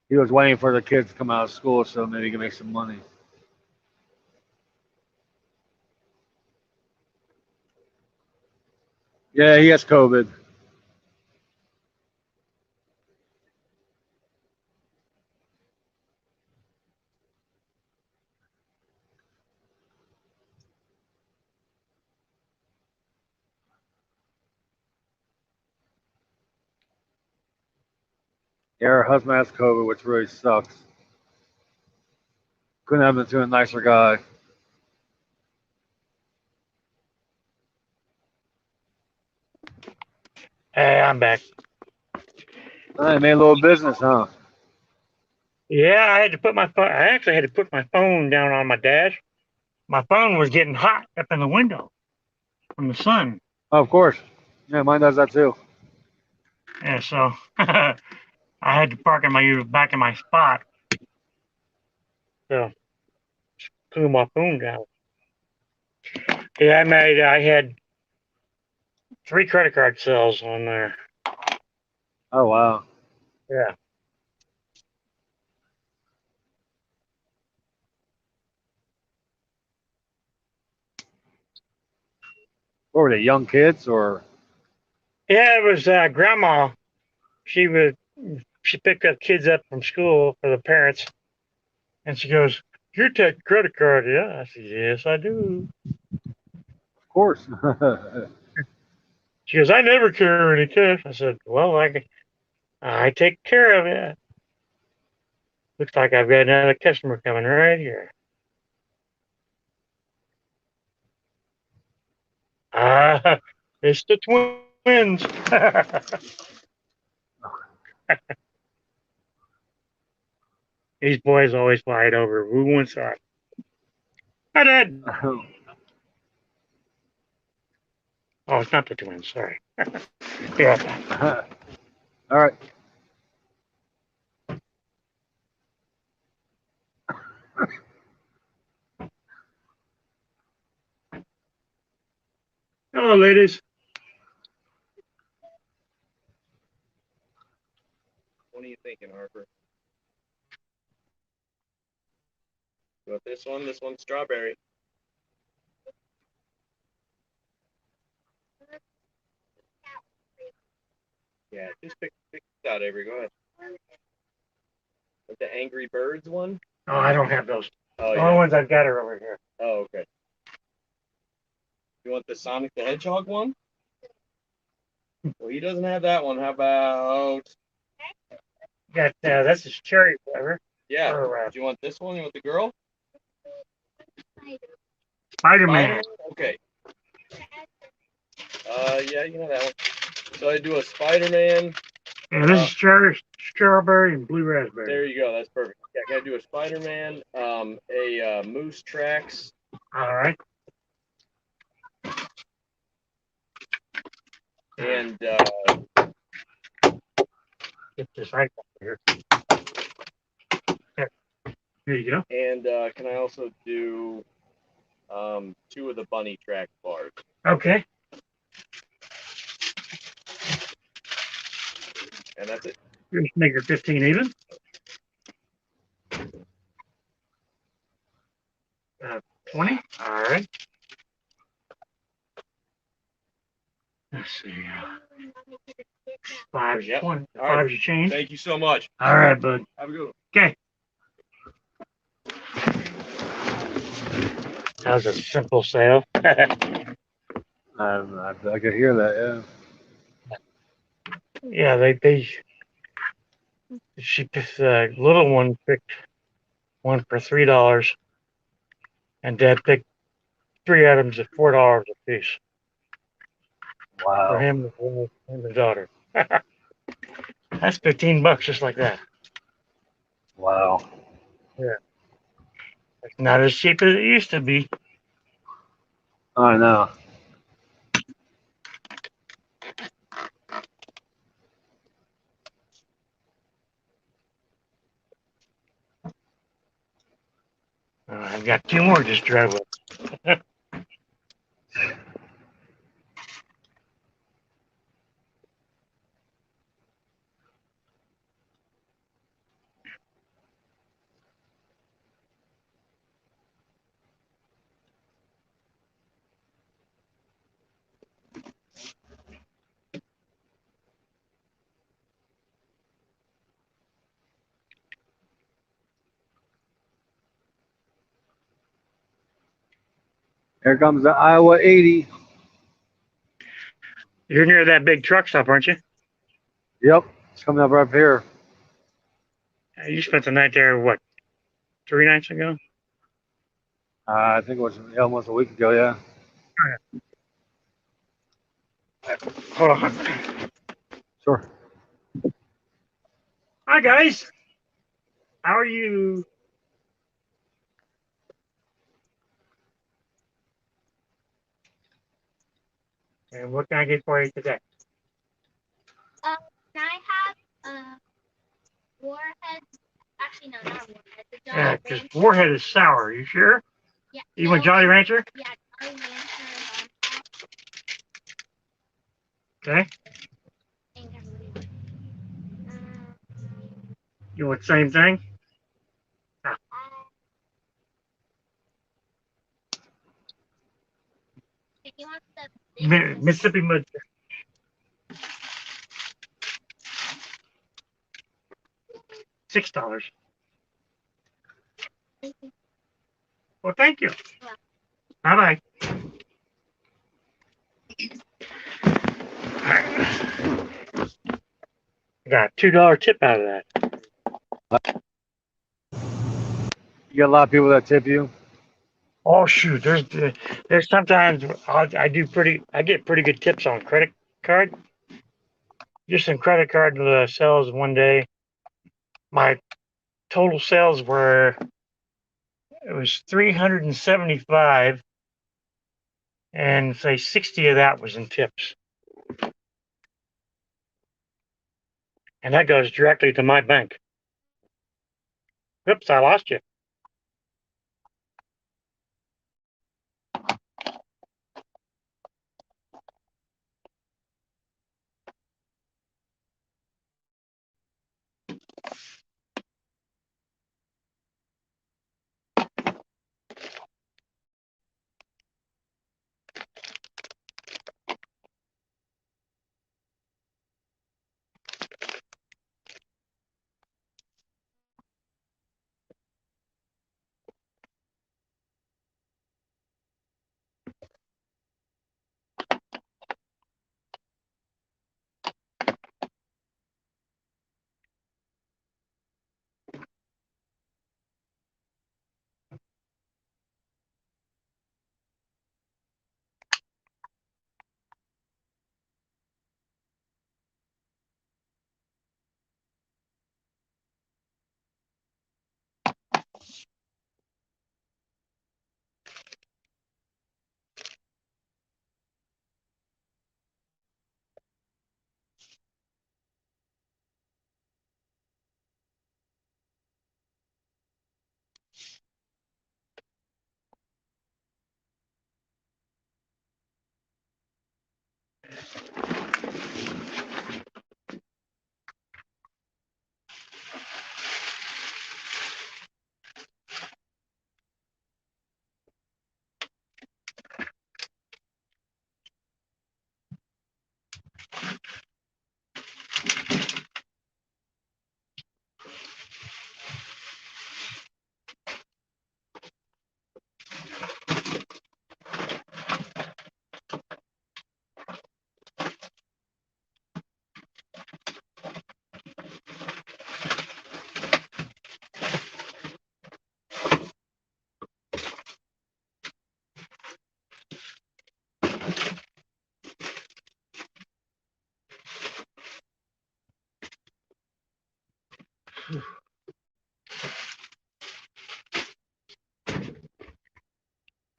Speaker 2: He was waiting for the kids to come out of school so maybe he can make some money. Yeah, he has COVID. Yeah, her husband has COVID, which really sucks. Couldn't have been to a nicer guy.
Speaker 3: Hey, I'm back.
Speaker 2: I made a little business, huh?
Speaker 3: Yeah, I had to put my phone. I actually had to put my phone down on my dash. My phone was getting hot up in the window from the sun.
Speaker 2: Oh, of course. Yeah, mine does that too.
Speaker 3: Yeah, so I had to park in my back in my spot. So cool my phone down. Yeah, I had 3 credit card sales on there.
Speaker 2: Oh, wow.
Speaker 3: Yeah.
Speaker 2: What were they, young kids or?
Speaker 3: Yeah, it was grandma. She picked up kids up from school for the parents, and she goes, "You take credit card, yeah?" I said, "Yes, I do."
Speaker 2: Of course.
Speaker 3: She goes, "I never carry any cash." I said, "Well, I take care of it." Looks like I've got another customer coming right here. Ah, it's the twins. These boys always fight over who wants what. Hi, Dad. Oh, it's not the twins. Sorry. Yeah.
Speaker 2: All right.
Speaker 3: Hello, ladies.
Speaker 5: What are you thinking, Harper? You want this one? This one's strawberry. Yeah, just pick this out, Avery. Go ahead. With the Angry Birds one?
Speaker 3: Oh, I don't have those.
Speaker 5: Oh,
Speaker 3: The
Speaker 5: yeah.
Speaker 3: only ones I've got are over here.
Speaker 5: Oh, okay. You want the Sonic the Hedgehog one? Well, he doesn't have that one. How about...
Speaker 3: Got this is cherry flavor.
Speaker 5: Yeah.
Speaker 3: Or,
Speaker 5: Do you want this one? You want the girl?
Speaker 3: Spider-Man.
Speaker 5: Okay. Yeah, you can have that one. So I do a Spider-Man.
Speaker 3: Yeah, this is cherry, strawberry, and blue raspberry.
Speaker 5: There you go. That's perfect. Yeah, I gotta do a Spider-Man, a Moose Tracks.
Speaker 3: All right.
Speaker 5: And
Speaker 3: Get this right here. There you go.
Speaker 5: And can I also do 2 of the Bunny Track bars?
Speaker 3: Okay.
Speaker 5: And that's it.
Speaker 3: Just make it 15 even. 20. All right. Let's see. Five's
Speaker 5: Yep.
Speaker 3: 20.
Speaker 5: All right.
Speaker 3: Five's a change.
Speaker 5: Thank you so much.
Speaker 3: All right, bud.
Speaker 5: Have a good one.
Speaker 3: Okay. That was a simple sale.
Speaker 2: I could hear that,
Speaker 3: Yeah, she picked the little one picked one for $3, and Dad picked 3 items at $4 a piece
Speaker 2: yeah. Wow.
Speaker 3: for him and the daughter. That's $15 just like that.
Speaker 2: Wow.
Speaker 3: It's not as cheap as it used to be.
Speaker 2: I know.
Speaker 3: I've got 2 more just drive with.
Speaker 2: Here comes the Iowa 80.
Speaker 3: You're near that big truck stop, aren't you?
Speaker 2: Yep. It's coming up right here.
Speaker 3: You spent the night there, what, 3 nights ago?
Speaker 2: I think it was almost a week ago. Yeah.
Speaker 3: Hold on.
Speaker 2: Sure.
Speaker 3: Hi, guys. How are you? And what can I get for you today?
Speaker 4: Can I have warheads? Actually, no, not warheads. The Jolly
Speaker 3: Yeah, because
Speaker 4: Rancher.
Speaker 3: Warhead is sour. Are you sure?
Speaker 4: Yeah.
Speaker 3: You want Jolly Rancher?
Speaker 4: Yeah, Jolly Rancher.
Speaker 3: Okay. You want the same thing?
Speaker 4: If you want the
Speaker 3: Mississippi Mud. $6. Well, thank you. Bye bye. I got a $2 tip out of that.
Speaker 2: You got a lot of people that tip you.
Speaker 3: Oh shoot, there's sometimes I get pretty good tips on credit card. Just in credit card sales one day, my total sales it was 375, and say 60 of that was in tips, and that goes directly to my bank. Oops, I lost you.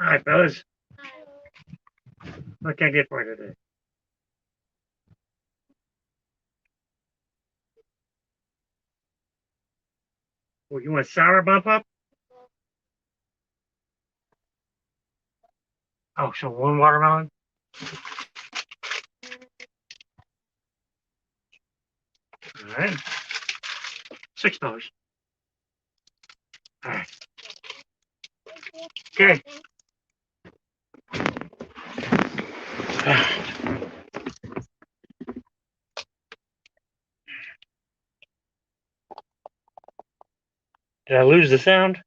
Speaker 3: All right, fellas. What can I get for you today? Well, you want sour bump up? Oh, so one watermelon? All right. $6. All right. Okay. Did I lose the sound?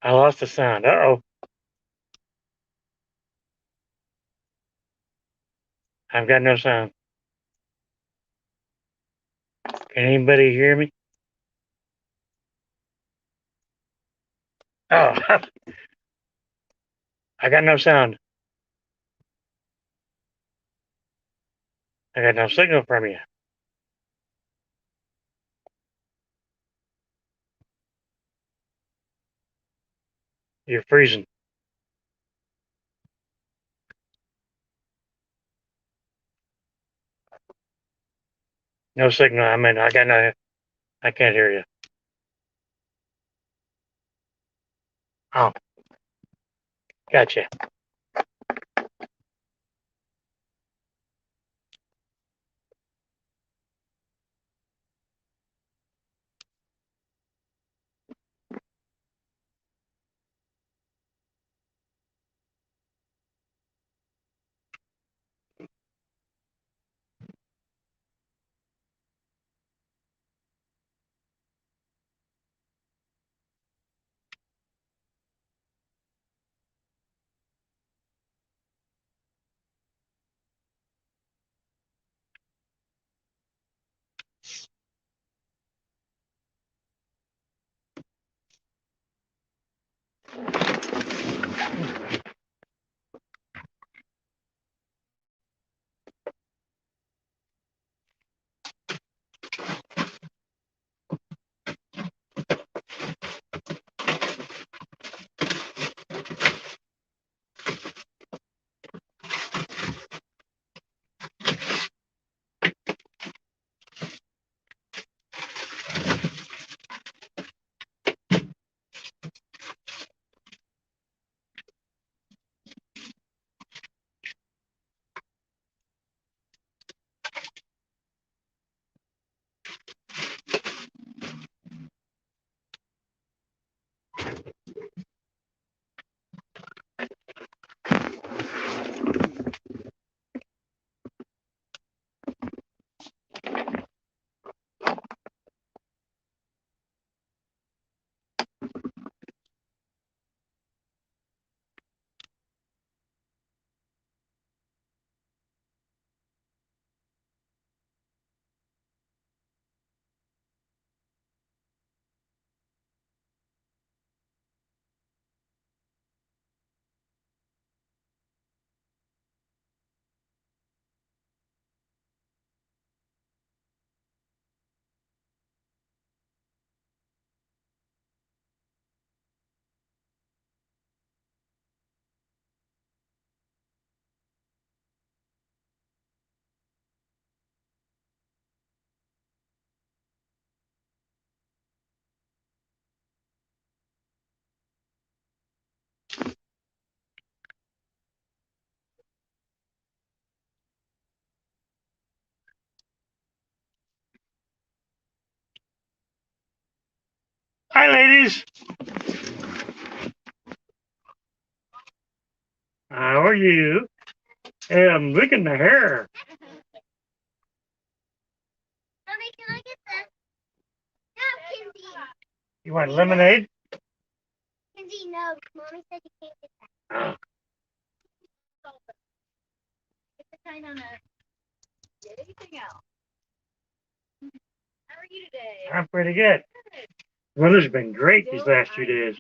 Speaker 3: I lost the sound. Uh-oh. I've got no sound. Can anybody hear me? Oh, I got no sound. I got no signal from you. You're freezing. No signal. I mean, I got no. I can't hear you. Oh, gotcha. Hi, ladies. How are you? Hey, I'm licking the hair.
Speaker 4: Mommy, can I get that? No, Kinsey.
Speaker 3: You want lemonade?
Speaker 4: Kinsey, no. Mommy said you can't get that.
Speaker 3: Oh,
Speaker 4: Get the kind on a. Get anything else. How are you today?
Speaker 3: I'm pretty good. Weather's been great these last 2 days.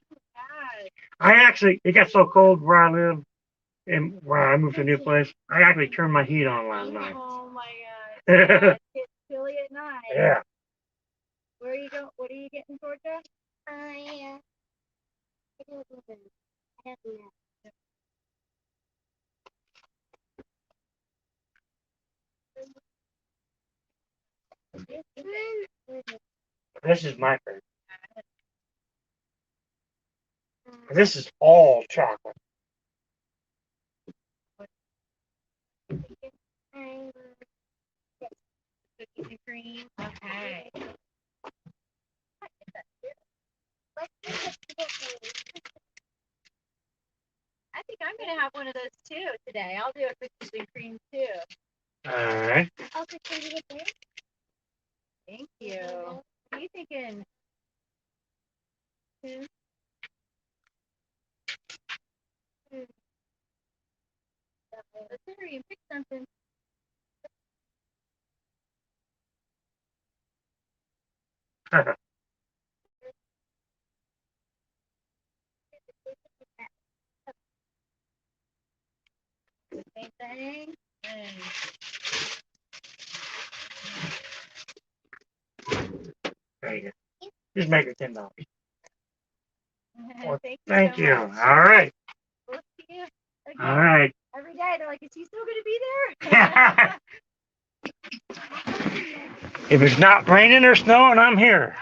Speaker 3: It got so cold where I live and where I moved to a new place. I actually turned my heat on last night.
Speaker 4: Oh my god. It's chilly at night.
Speaker 3: Yeah.
Speaker 4: Where are you going? What are you getting, Georgia? I don't know. I don't know.
Speaker 3: This is my favorite. This is all chocolate.
Speaker 4: Cookies and cream. Okay. I think I'm gonna have one of those too today. I'll do a cookies and cream too.
Speaker 3: All right.
Speaker 4: Okay, can you get there? Thank you. What are you thinking? Two. Let's hurry and pick something. Same thing. And
Speaker 3: There you go. Just make it $10. Well,
Speaker 4: thank
Speaker 3: thank
Speaker 4: so
Speaker 3: you.
Speaker 4: much.
Speaker 3: All right.
Speaker 4: We'll see you again
Speaker 3: All right.
Speaker 4: every day. They're like, is he still going to be there?
Speaker 3: If it's not raining or snowing, I'm here.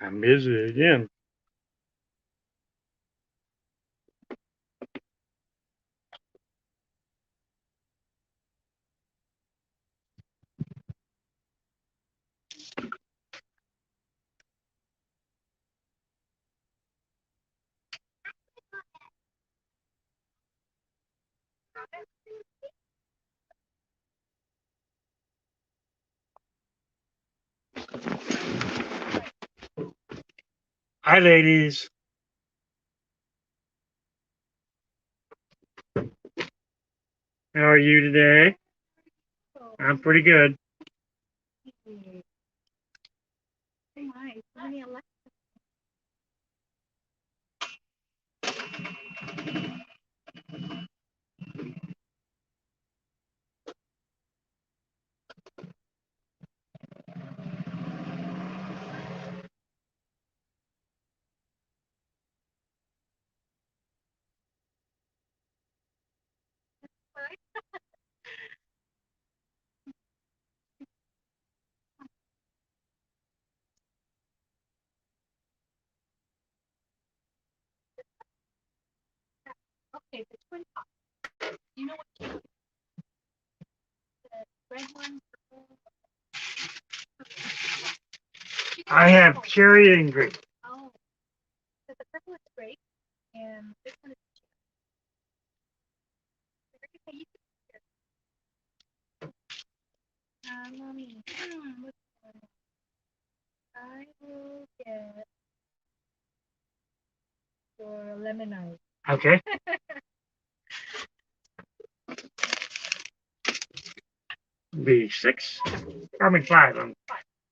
Speaker 3: I'm busy again. Hi, ladies. How are you today? I'm pretty good.
Speaker 4: Nice. Let me elect. Okay, the twin top. You know what? The red one.
Speaker 3: I have cherry and grape.
Speaker 4: Oh, so the purple is great, and this one is. Okay, you mommy. What's going on? I will get your lemonade.
Speaker 3: Okay. Be 6. I mean 5. I'm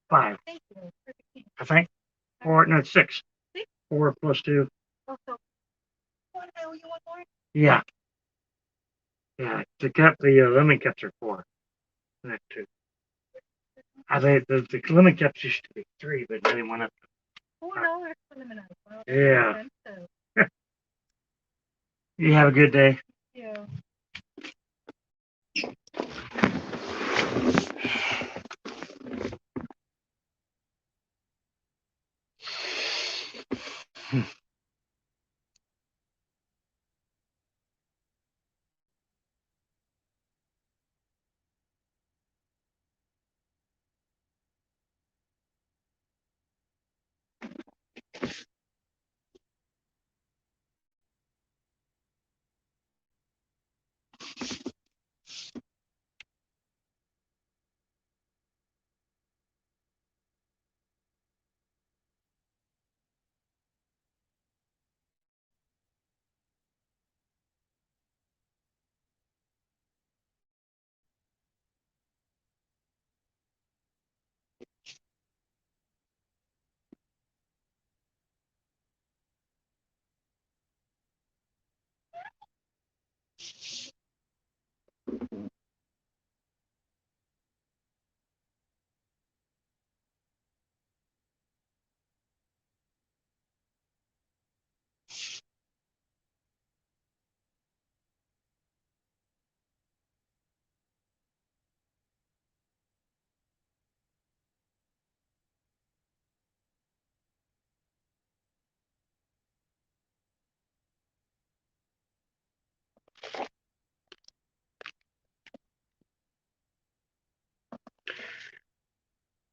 Speaker 3: 5.
Speaker 4: Thank you. Perfect.
Speaker 3: I think. Or no, 6.
Speaker 4: 6?
Speaker 3: 4 plus 2.
Speaker 4: Also, want to know you want more?
Speaker 3: Yeah. Yeah. The cup, the lemon cups are 4. That 2. I think the lemon cups used to be 3, but then it went up.
Speaker 4: $4 for lemonade. Well, that's
Speaker 3: Yeah.
Speaker 4: expensive.
Speaker 3: You have a good day.
Speaker 4: Yeah.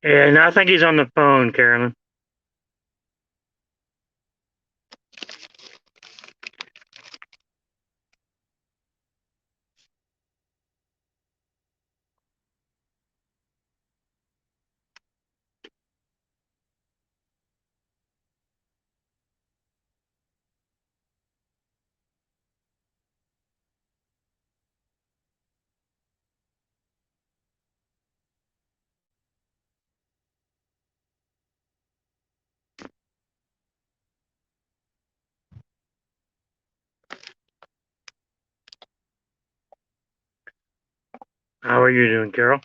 Speaker 3: Yeah, no, I think he's on the phone, Carolyn. How are you doing, Carol?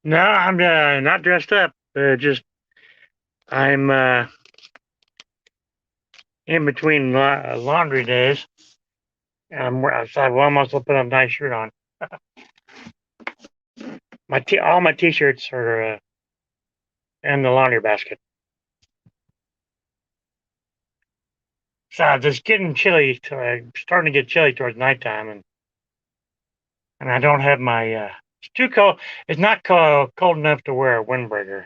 Speaker 3: No, I'm not dressed up. Just I'm in between laundry days. I'm outside. Well, I'm also put a nice shirt on. All my t-shirts are in the laundry basket. So it's getting chilly. Starting to get chilly towards nighttime, and I don't have my. It's too cold. It's not cold enough to wear a windbreaker.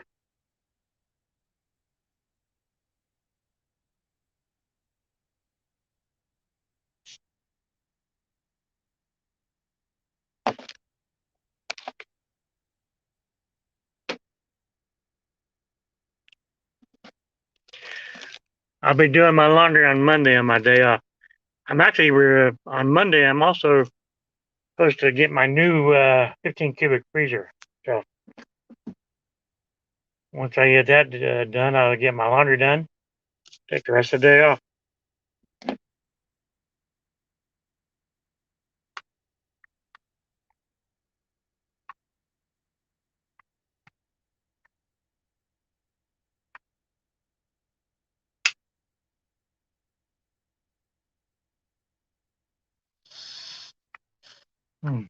Speaker 3: I'll be doing my laundry on Monday on my day off. I'm actually on Monday. I'm also supposed to get my new 15 cubic freezer. So once I get that done, I'll get my laundry done. Take the rest of the day off. Hmm.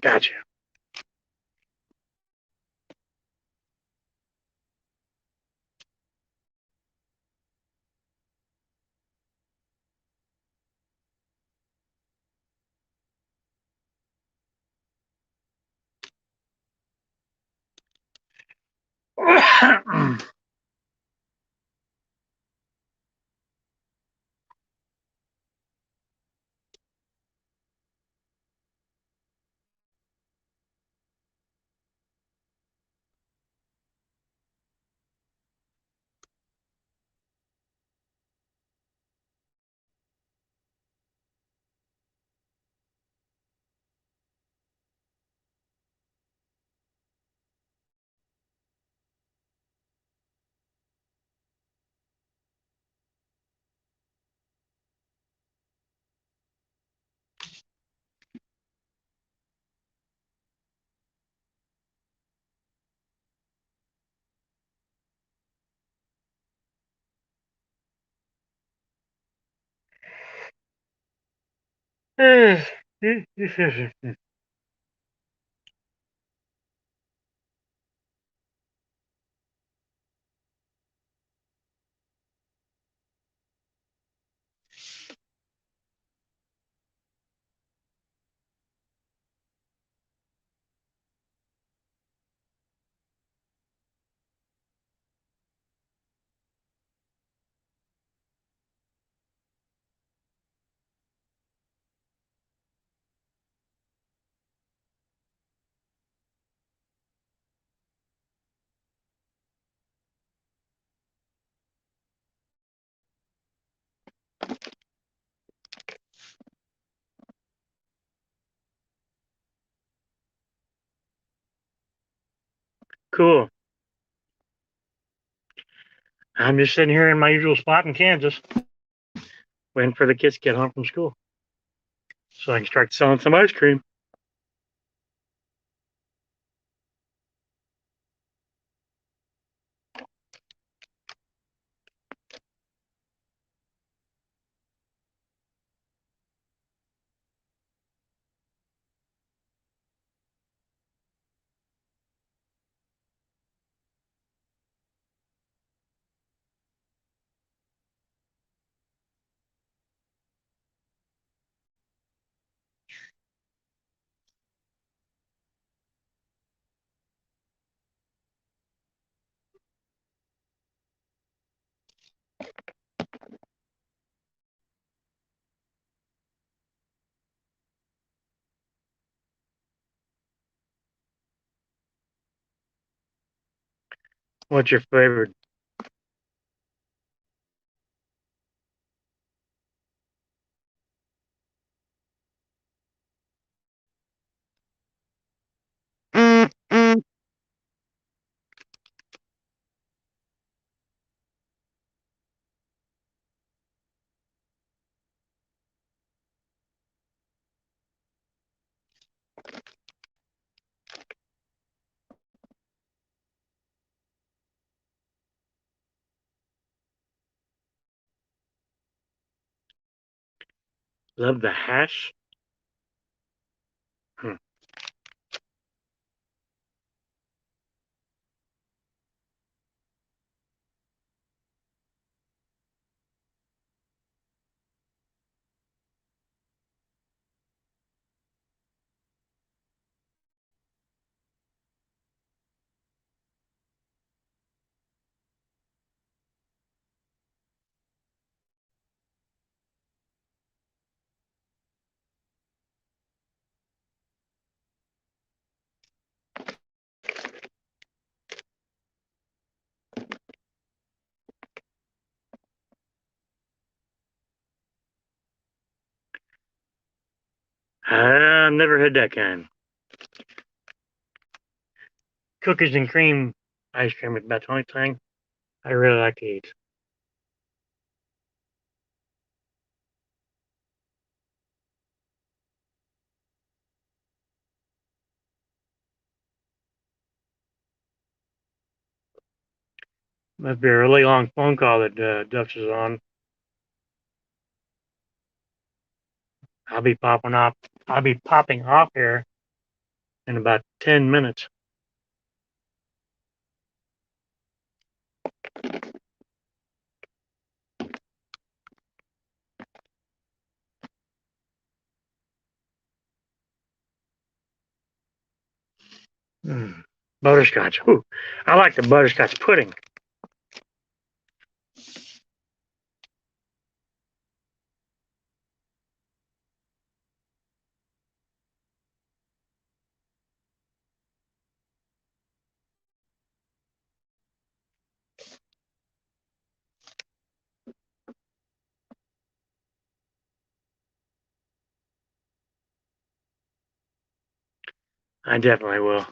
Speaker 3: Gotcha. Cool. I'm just sitting here in my usual spot in Kansas, waiting for the kids to get home from school so I can start selling some ice cream. What's your favorite? Love the hash? I've never had that kind. Cookies and cream ice cream is about the only thing I really like to eat. Must be a really long phone call that Dutch is on. I'll be popping off. I'll be popping off here in about 10 minutes. Butterscotch. Ooh, I like the butterscotch pudding. I definitely will.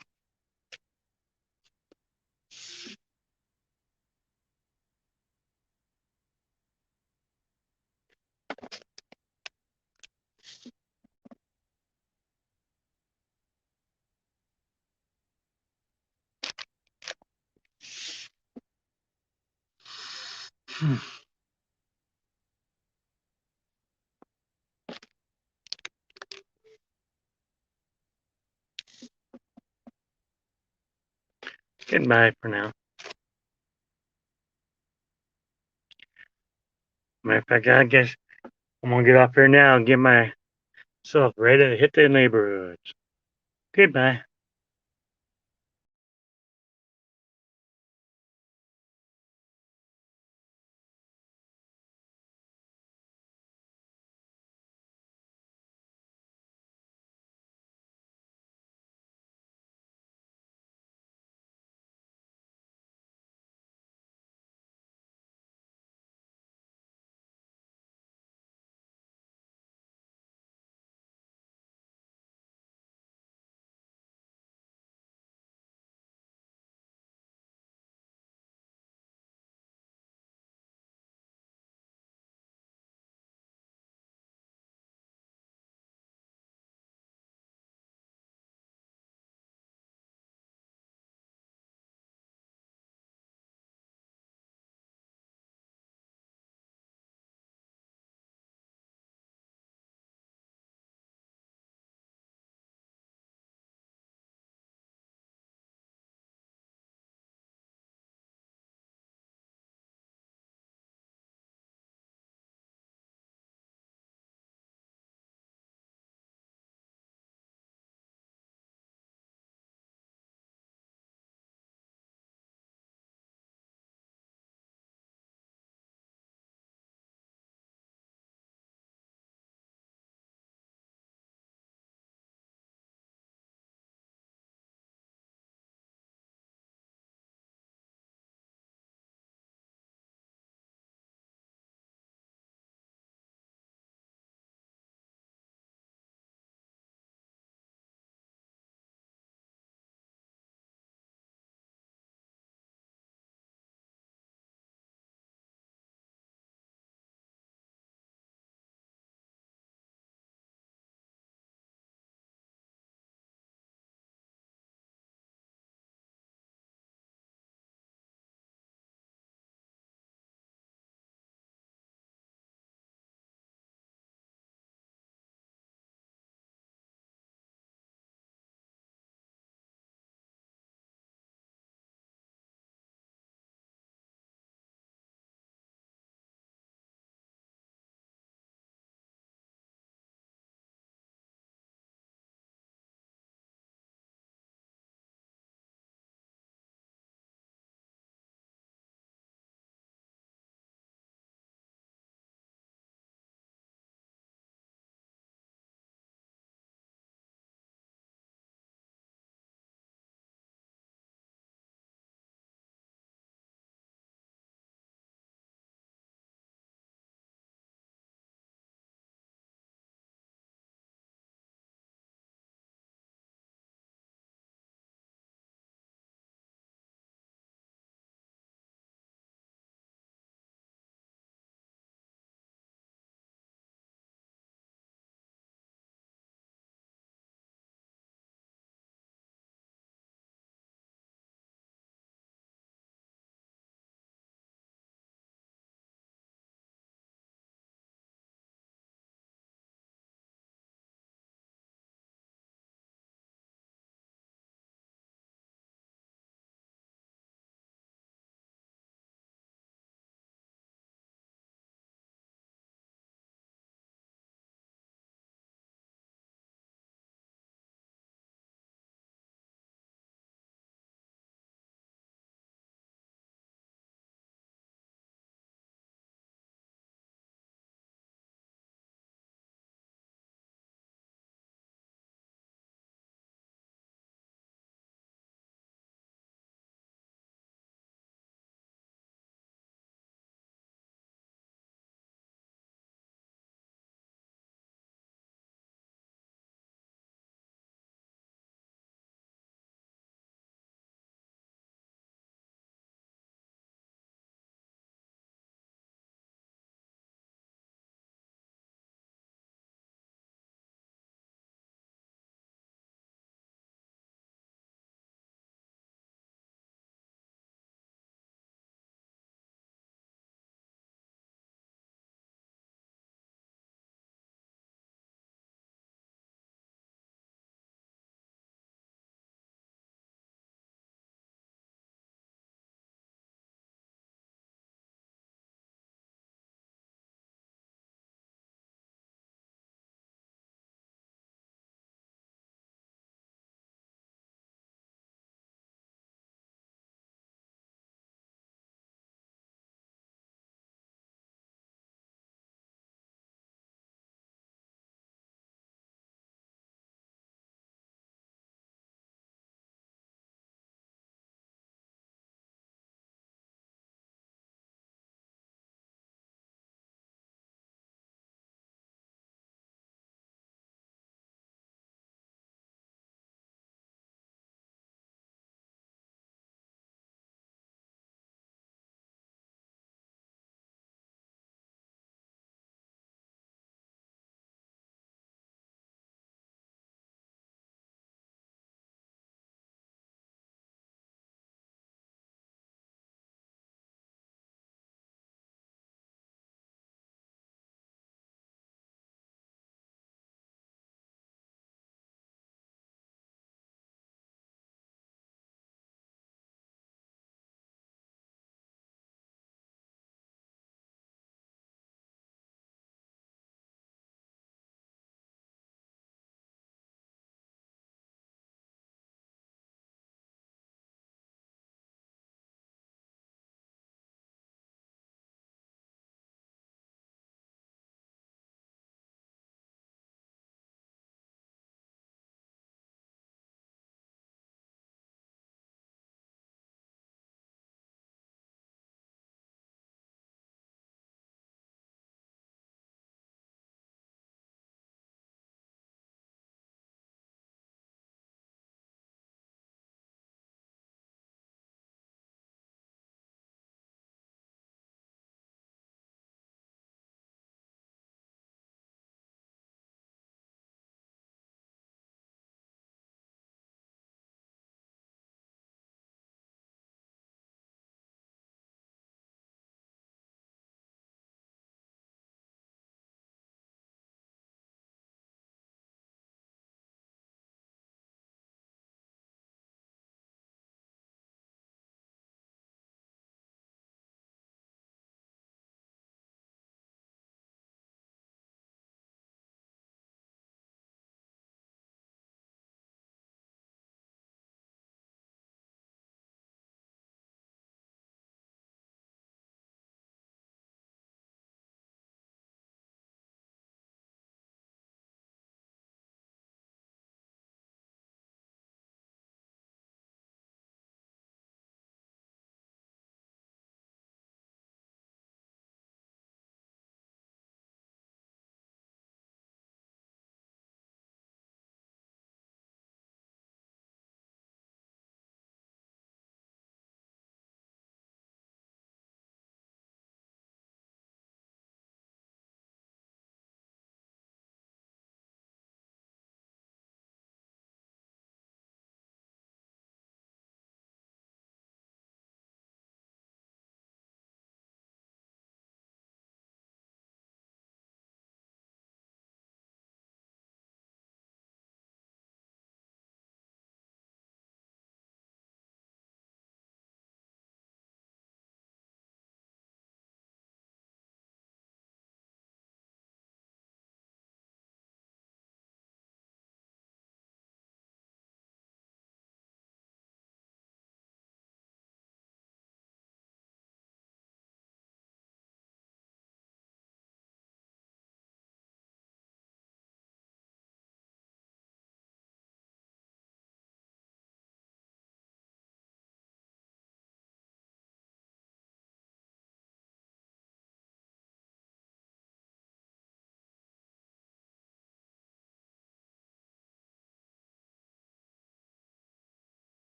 Speaker 3: Goodbye for now. Matter of fact, I guess I'm gonna get off here now and get myself ready to hit the neighborhoods. Goodbye.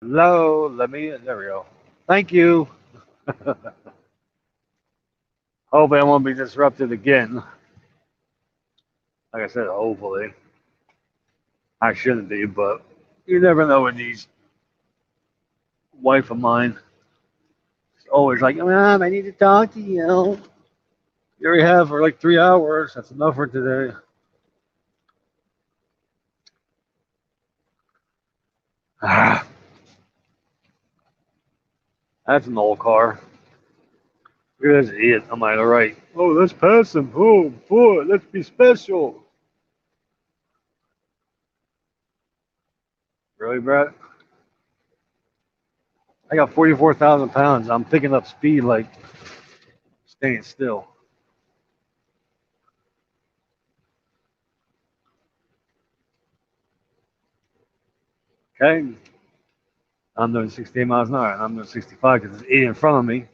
Speaker 2: Hello, there we go. Thank you. Hopefully I won't be disrupted again. Like I said, hopefully. I shouldn't be, but you never know with these wife of mine. It's always like, Mom, I need to talk to you. You already have for like 3 hours. That's enough for today. Ah, that's an old car. Look at this idiot on my right. Oh, let's pass him. Oh, boy, let's be special. Really, Brett? I got 44,000 pounds. I'm picking up speed like staying still. Okay? I'm doing 68 miles an hour, and I'm doing 65 because there's 80 in front of me.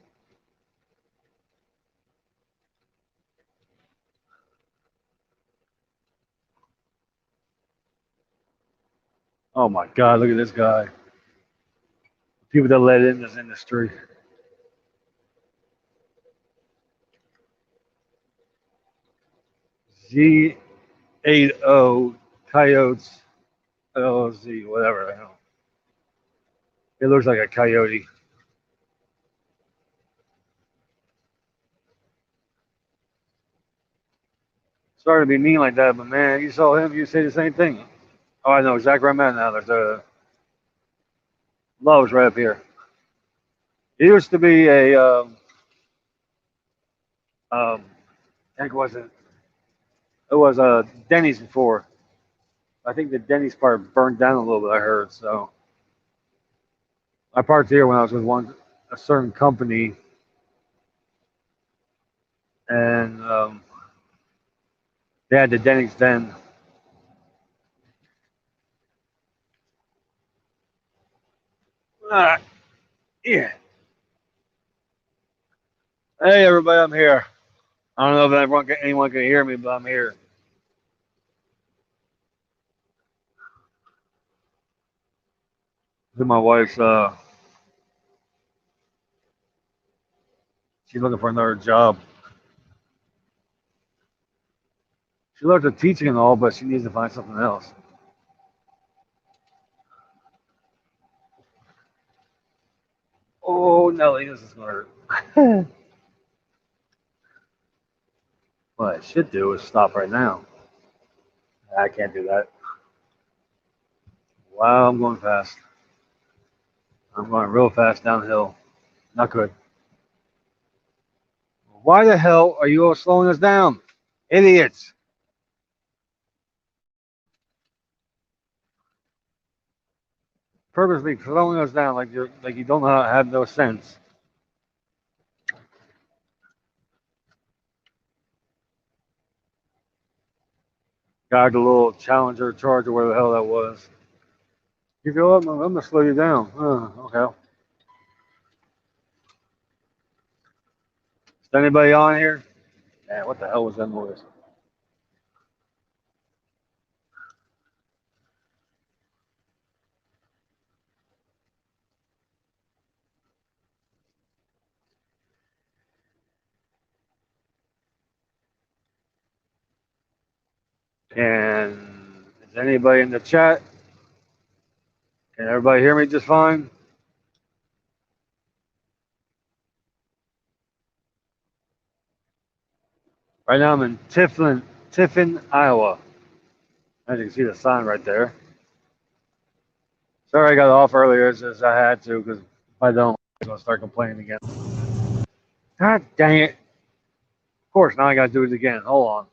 Speaker 2: Oh my God, look at this guy. People that let in this industry. Z80 Coyotes LLZ, whatever the hell. It looks like a coyote. Sorry to be mean like that, but man, you saw him, you say the same thing. Oh, I know exactly where I'm at now. There's a Lowe's right up here. It used to be a, I think it was a Denny's before. I think the Denny's part burned down a little bit, I heard. So I parked here when I was with a certain company, and they had the Denny's then. Ah, yeah. Hey, everybody, I'm here. I don't know if anyone can hear me, but I'm here. My wife's she's looking for another job. She loves the teaching and all, but she needs to find something else. Oh, Nelly, this is gonna hurt. What I should do is stop right now. I can't do that. Wow, I'm going fast. I'm going real fast downhill. Not good. Why the hell are you all slowing us down? Idiots. Purposely slowing us down like you don't know how to have no sense. Got the little Challenger Charger, where the hell that was. You go up, I'm gonna slow you down. Okay. Is anybody on here? Man, what the hell was that noise? And is anybody in the chat? Can everybody hear me just fine? Right now I'm in Tiffin, Iowa. As you can see the sign right there. Sorry I got off earlier, as I had to, because if I don't, I'm going to start complaining again. God dang it. Of course, now I got to do it again. Hold on.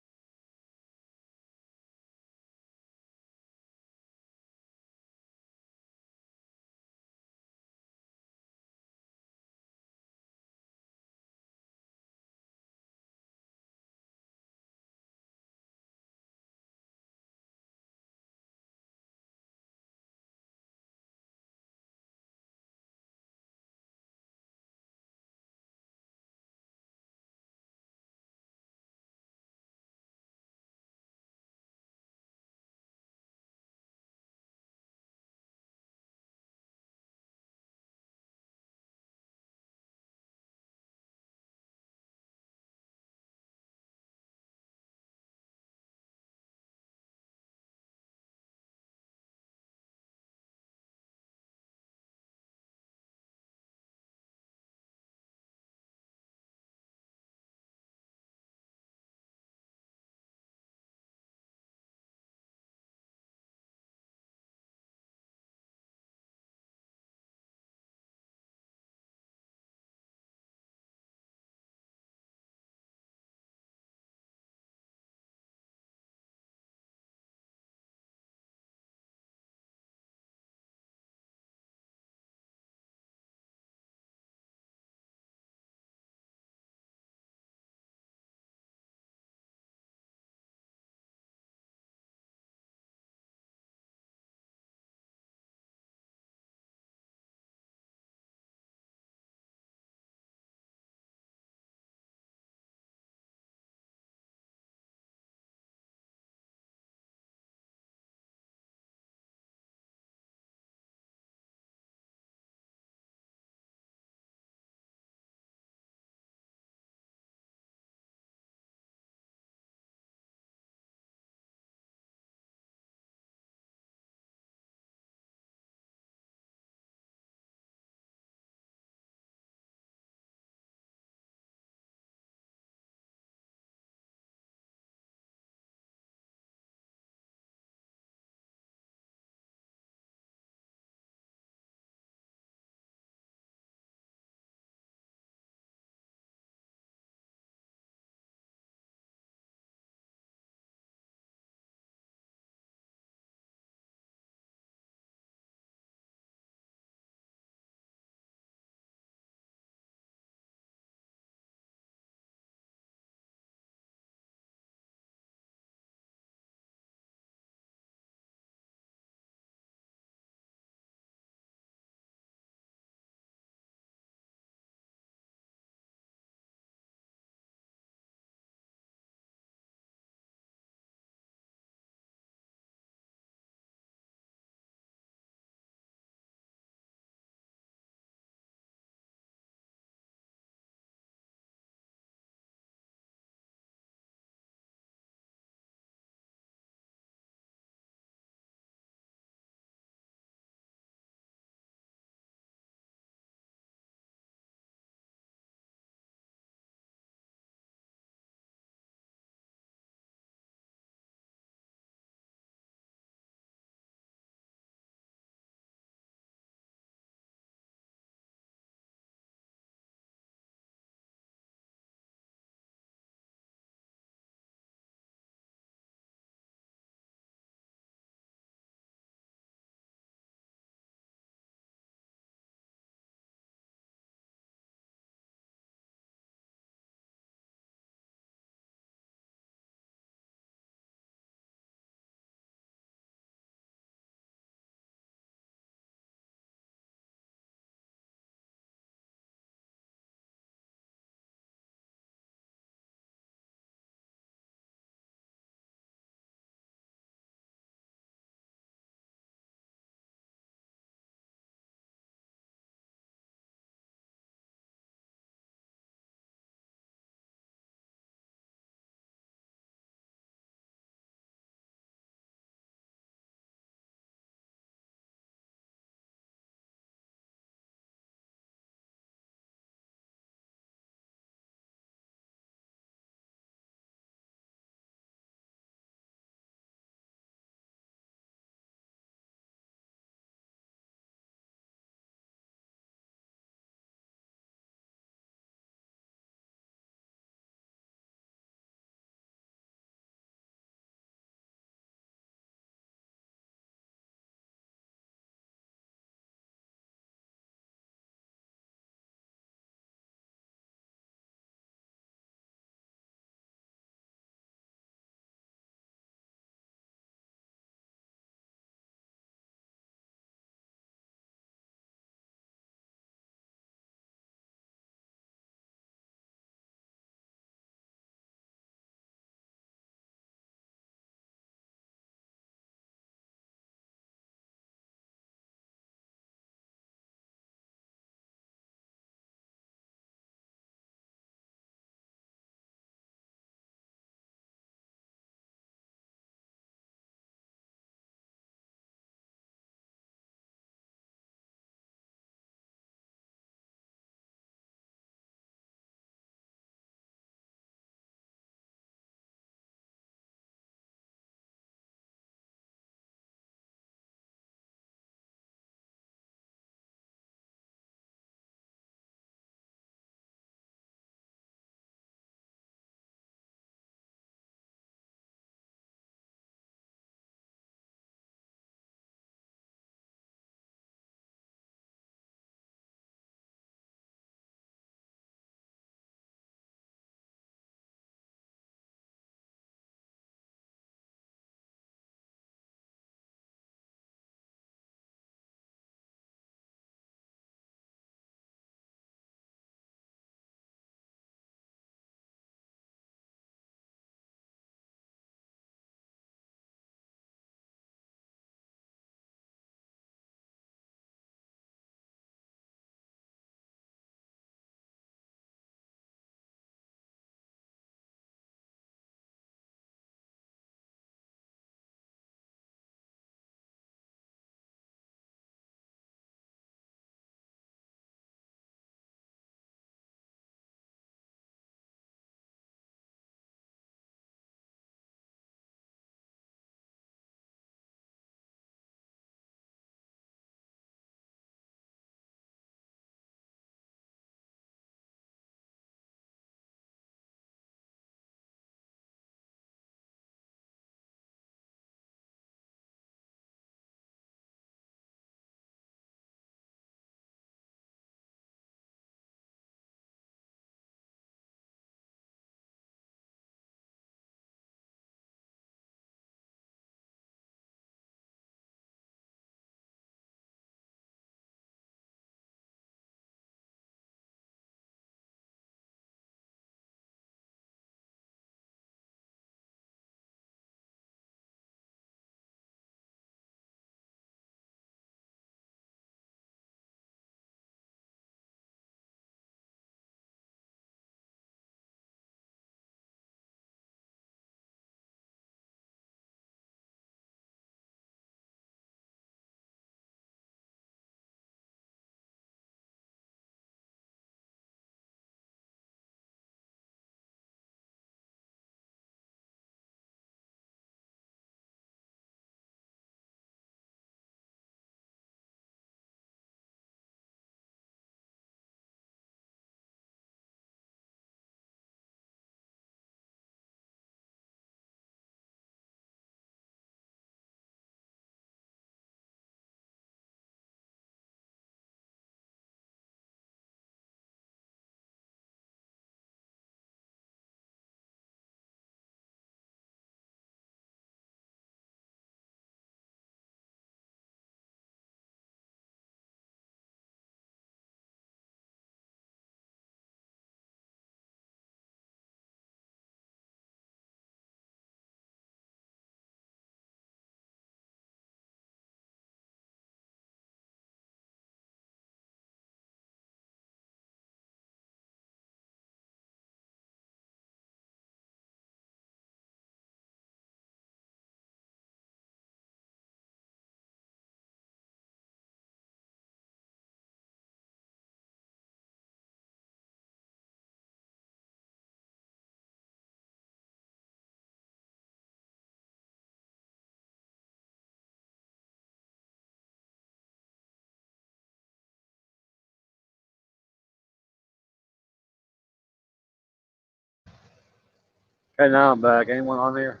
Speaker 2: Okay, now I'm back. Anyone on there?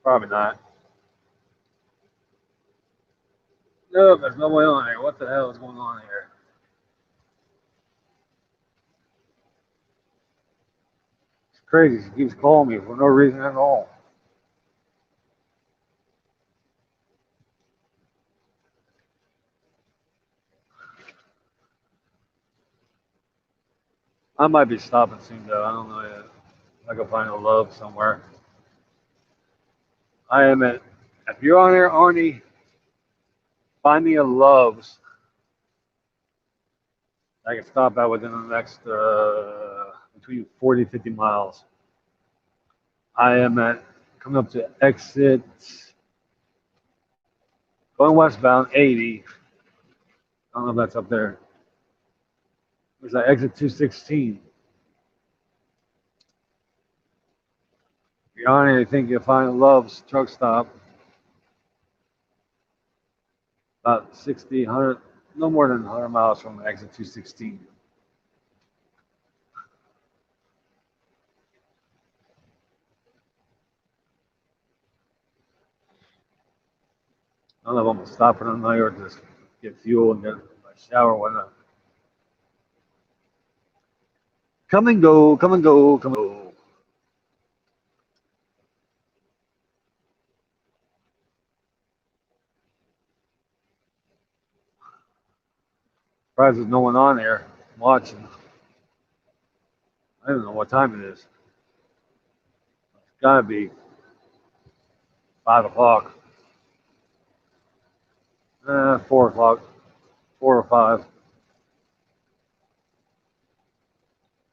Speaker 2: Probably not. No, there's nobody on there. What the hell is going on here? It's crazy. She keeps calling me for no reason at all. I might be stopping soon, though. I don't know yet. I can find a love somewhere. I am at. If you're on there, Arnie, find me a Love's I can stop at within the next between 40 and 50 miles. I am at coming up to exit going westbound 80. I don't know if that's up there. It's like exit 216. If you're on it, I think you'll find Love's truck stop. About 60, 100, no more than 100 miles from exit 216. I don't know if I'm gonna stop for the night or just get fuel and get a shower or whatnot. Come and go, come and go, come and go. Surprised there's no one on there watching. I don't know what time it is. It's gotta be 5 o'clock. 4 o'clock. 4 or 5.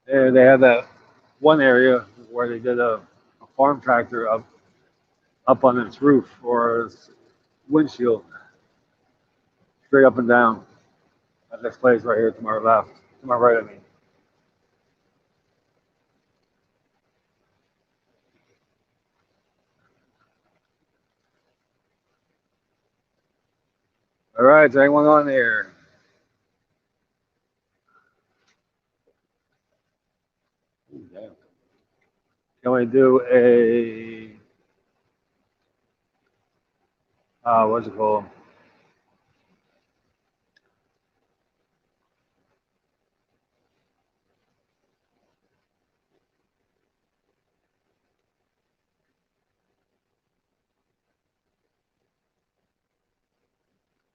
Speaker 2: There they have that one area where they did a farm tractor up on its roof or its windshield, straight up and down. At this place right here to my left, to my right, I mean. All right, is anyone on here? Ooh, damn. Can we do a what's it called?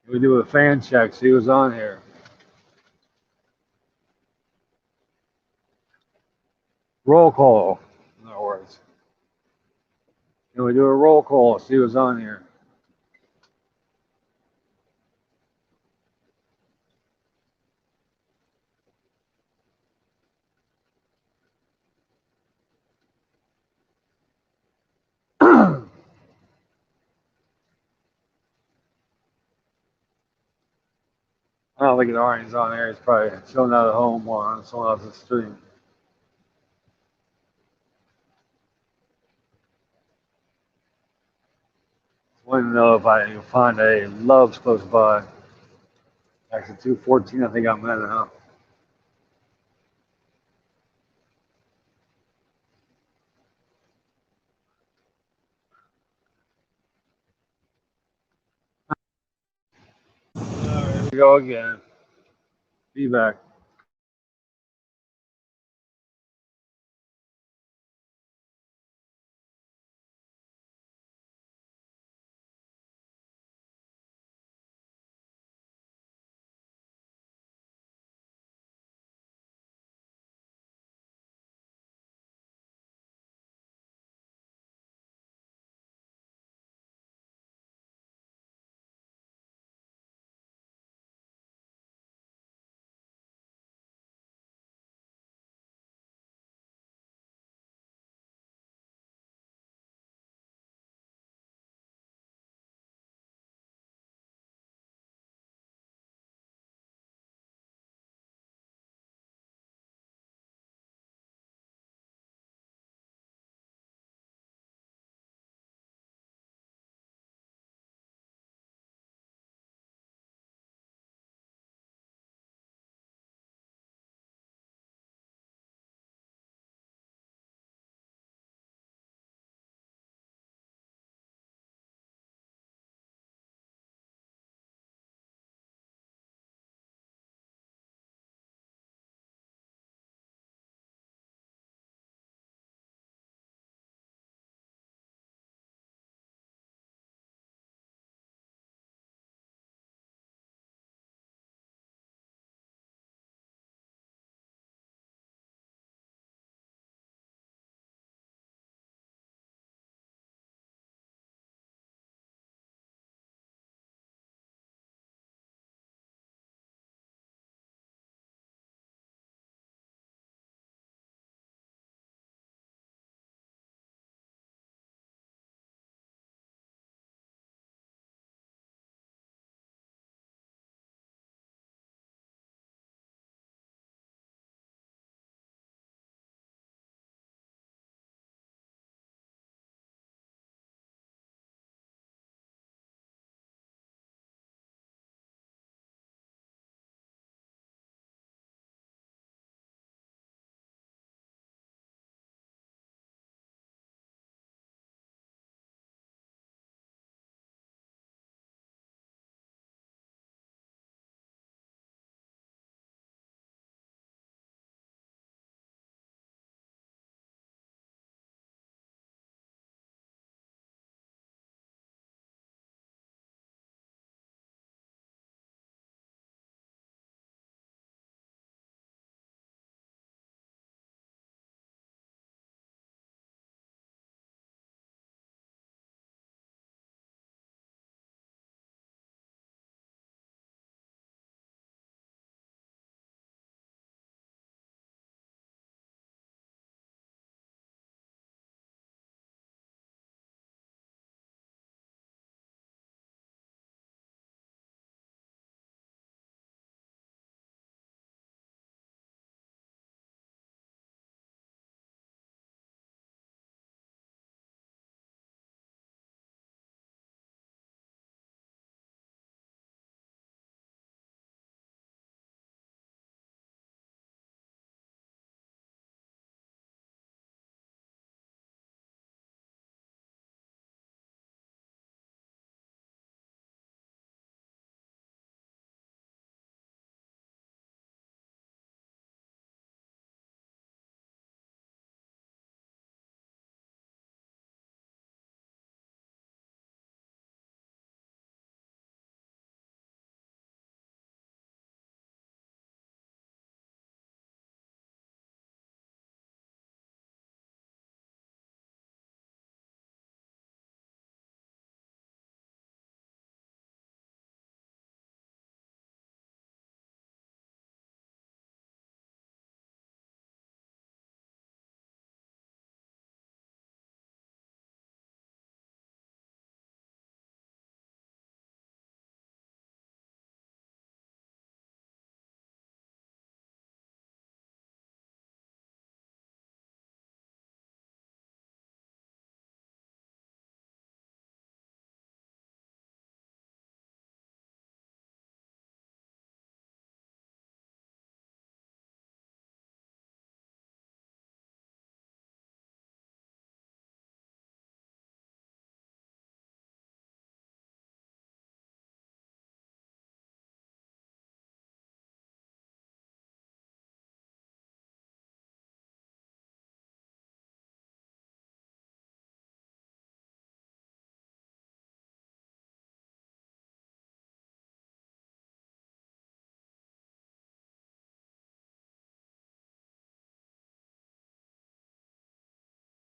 Speaker 2: Can we do a fan check? See who's on here. Roll call, in other words. Can we do a roll call? See who's on here. I don't think the orange on there. He's probably chilling out at home or on someone else's stream. Want to know if I can find a Love's close by. Exit 214, I think I'm in now. Here we go again. Be back.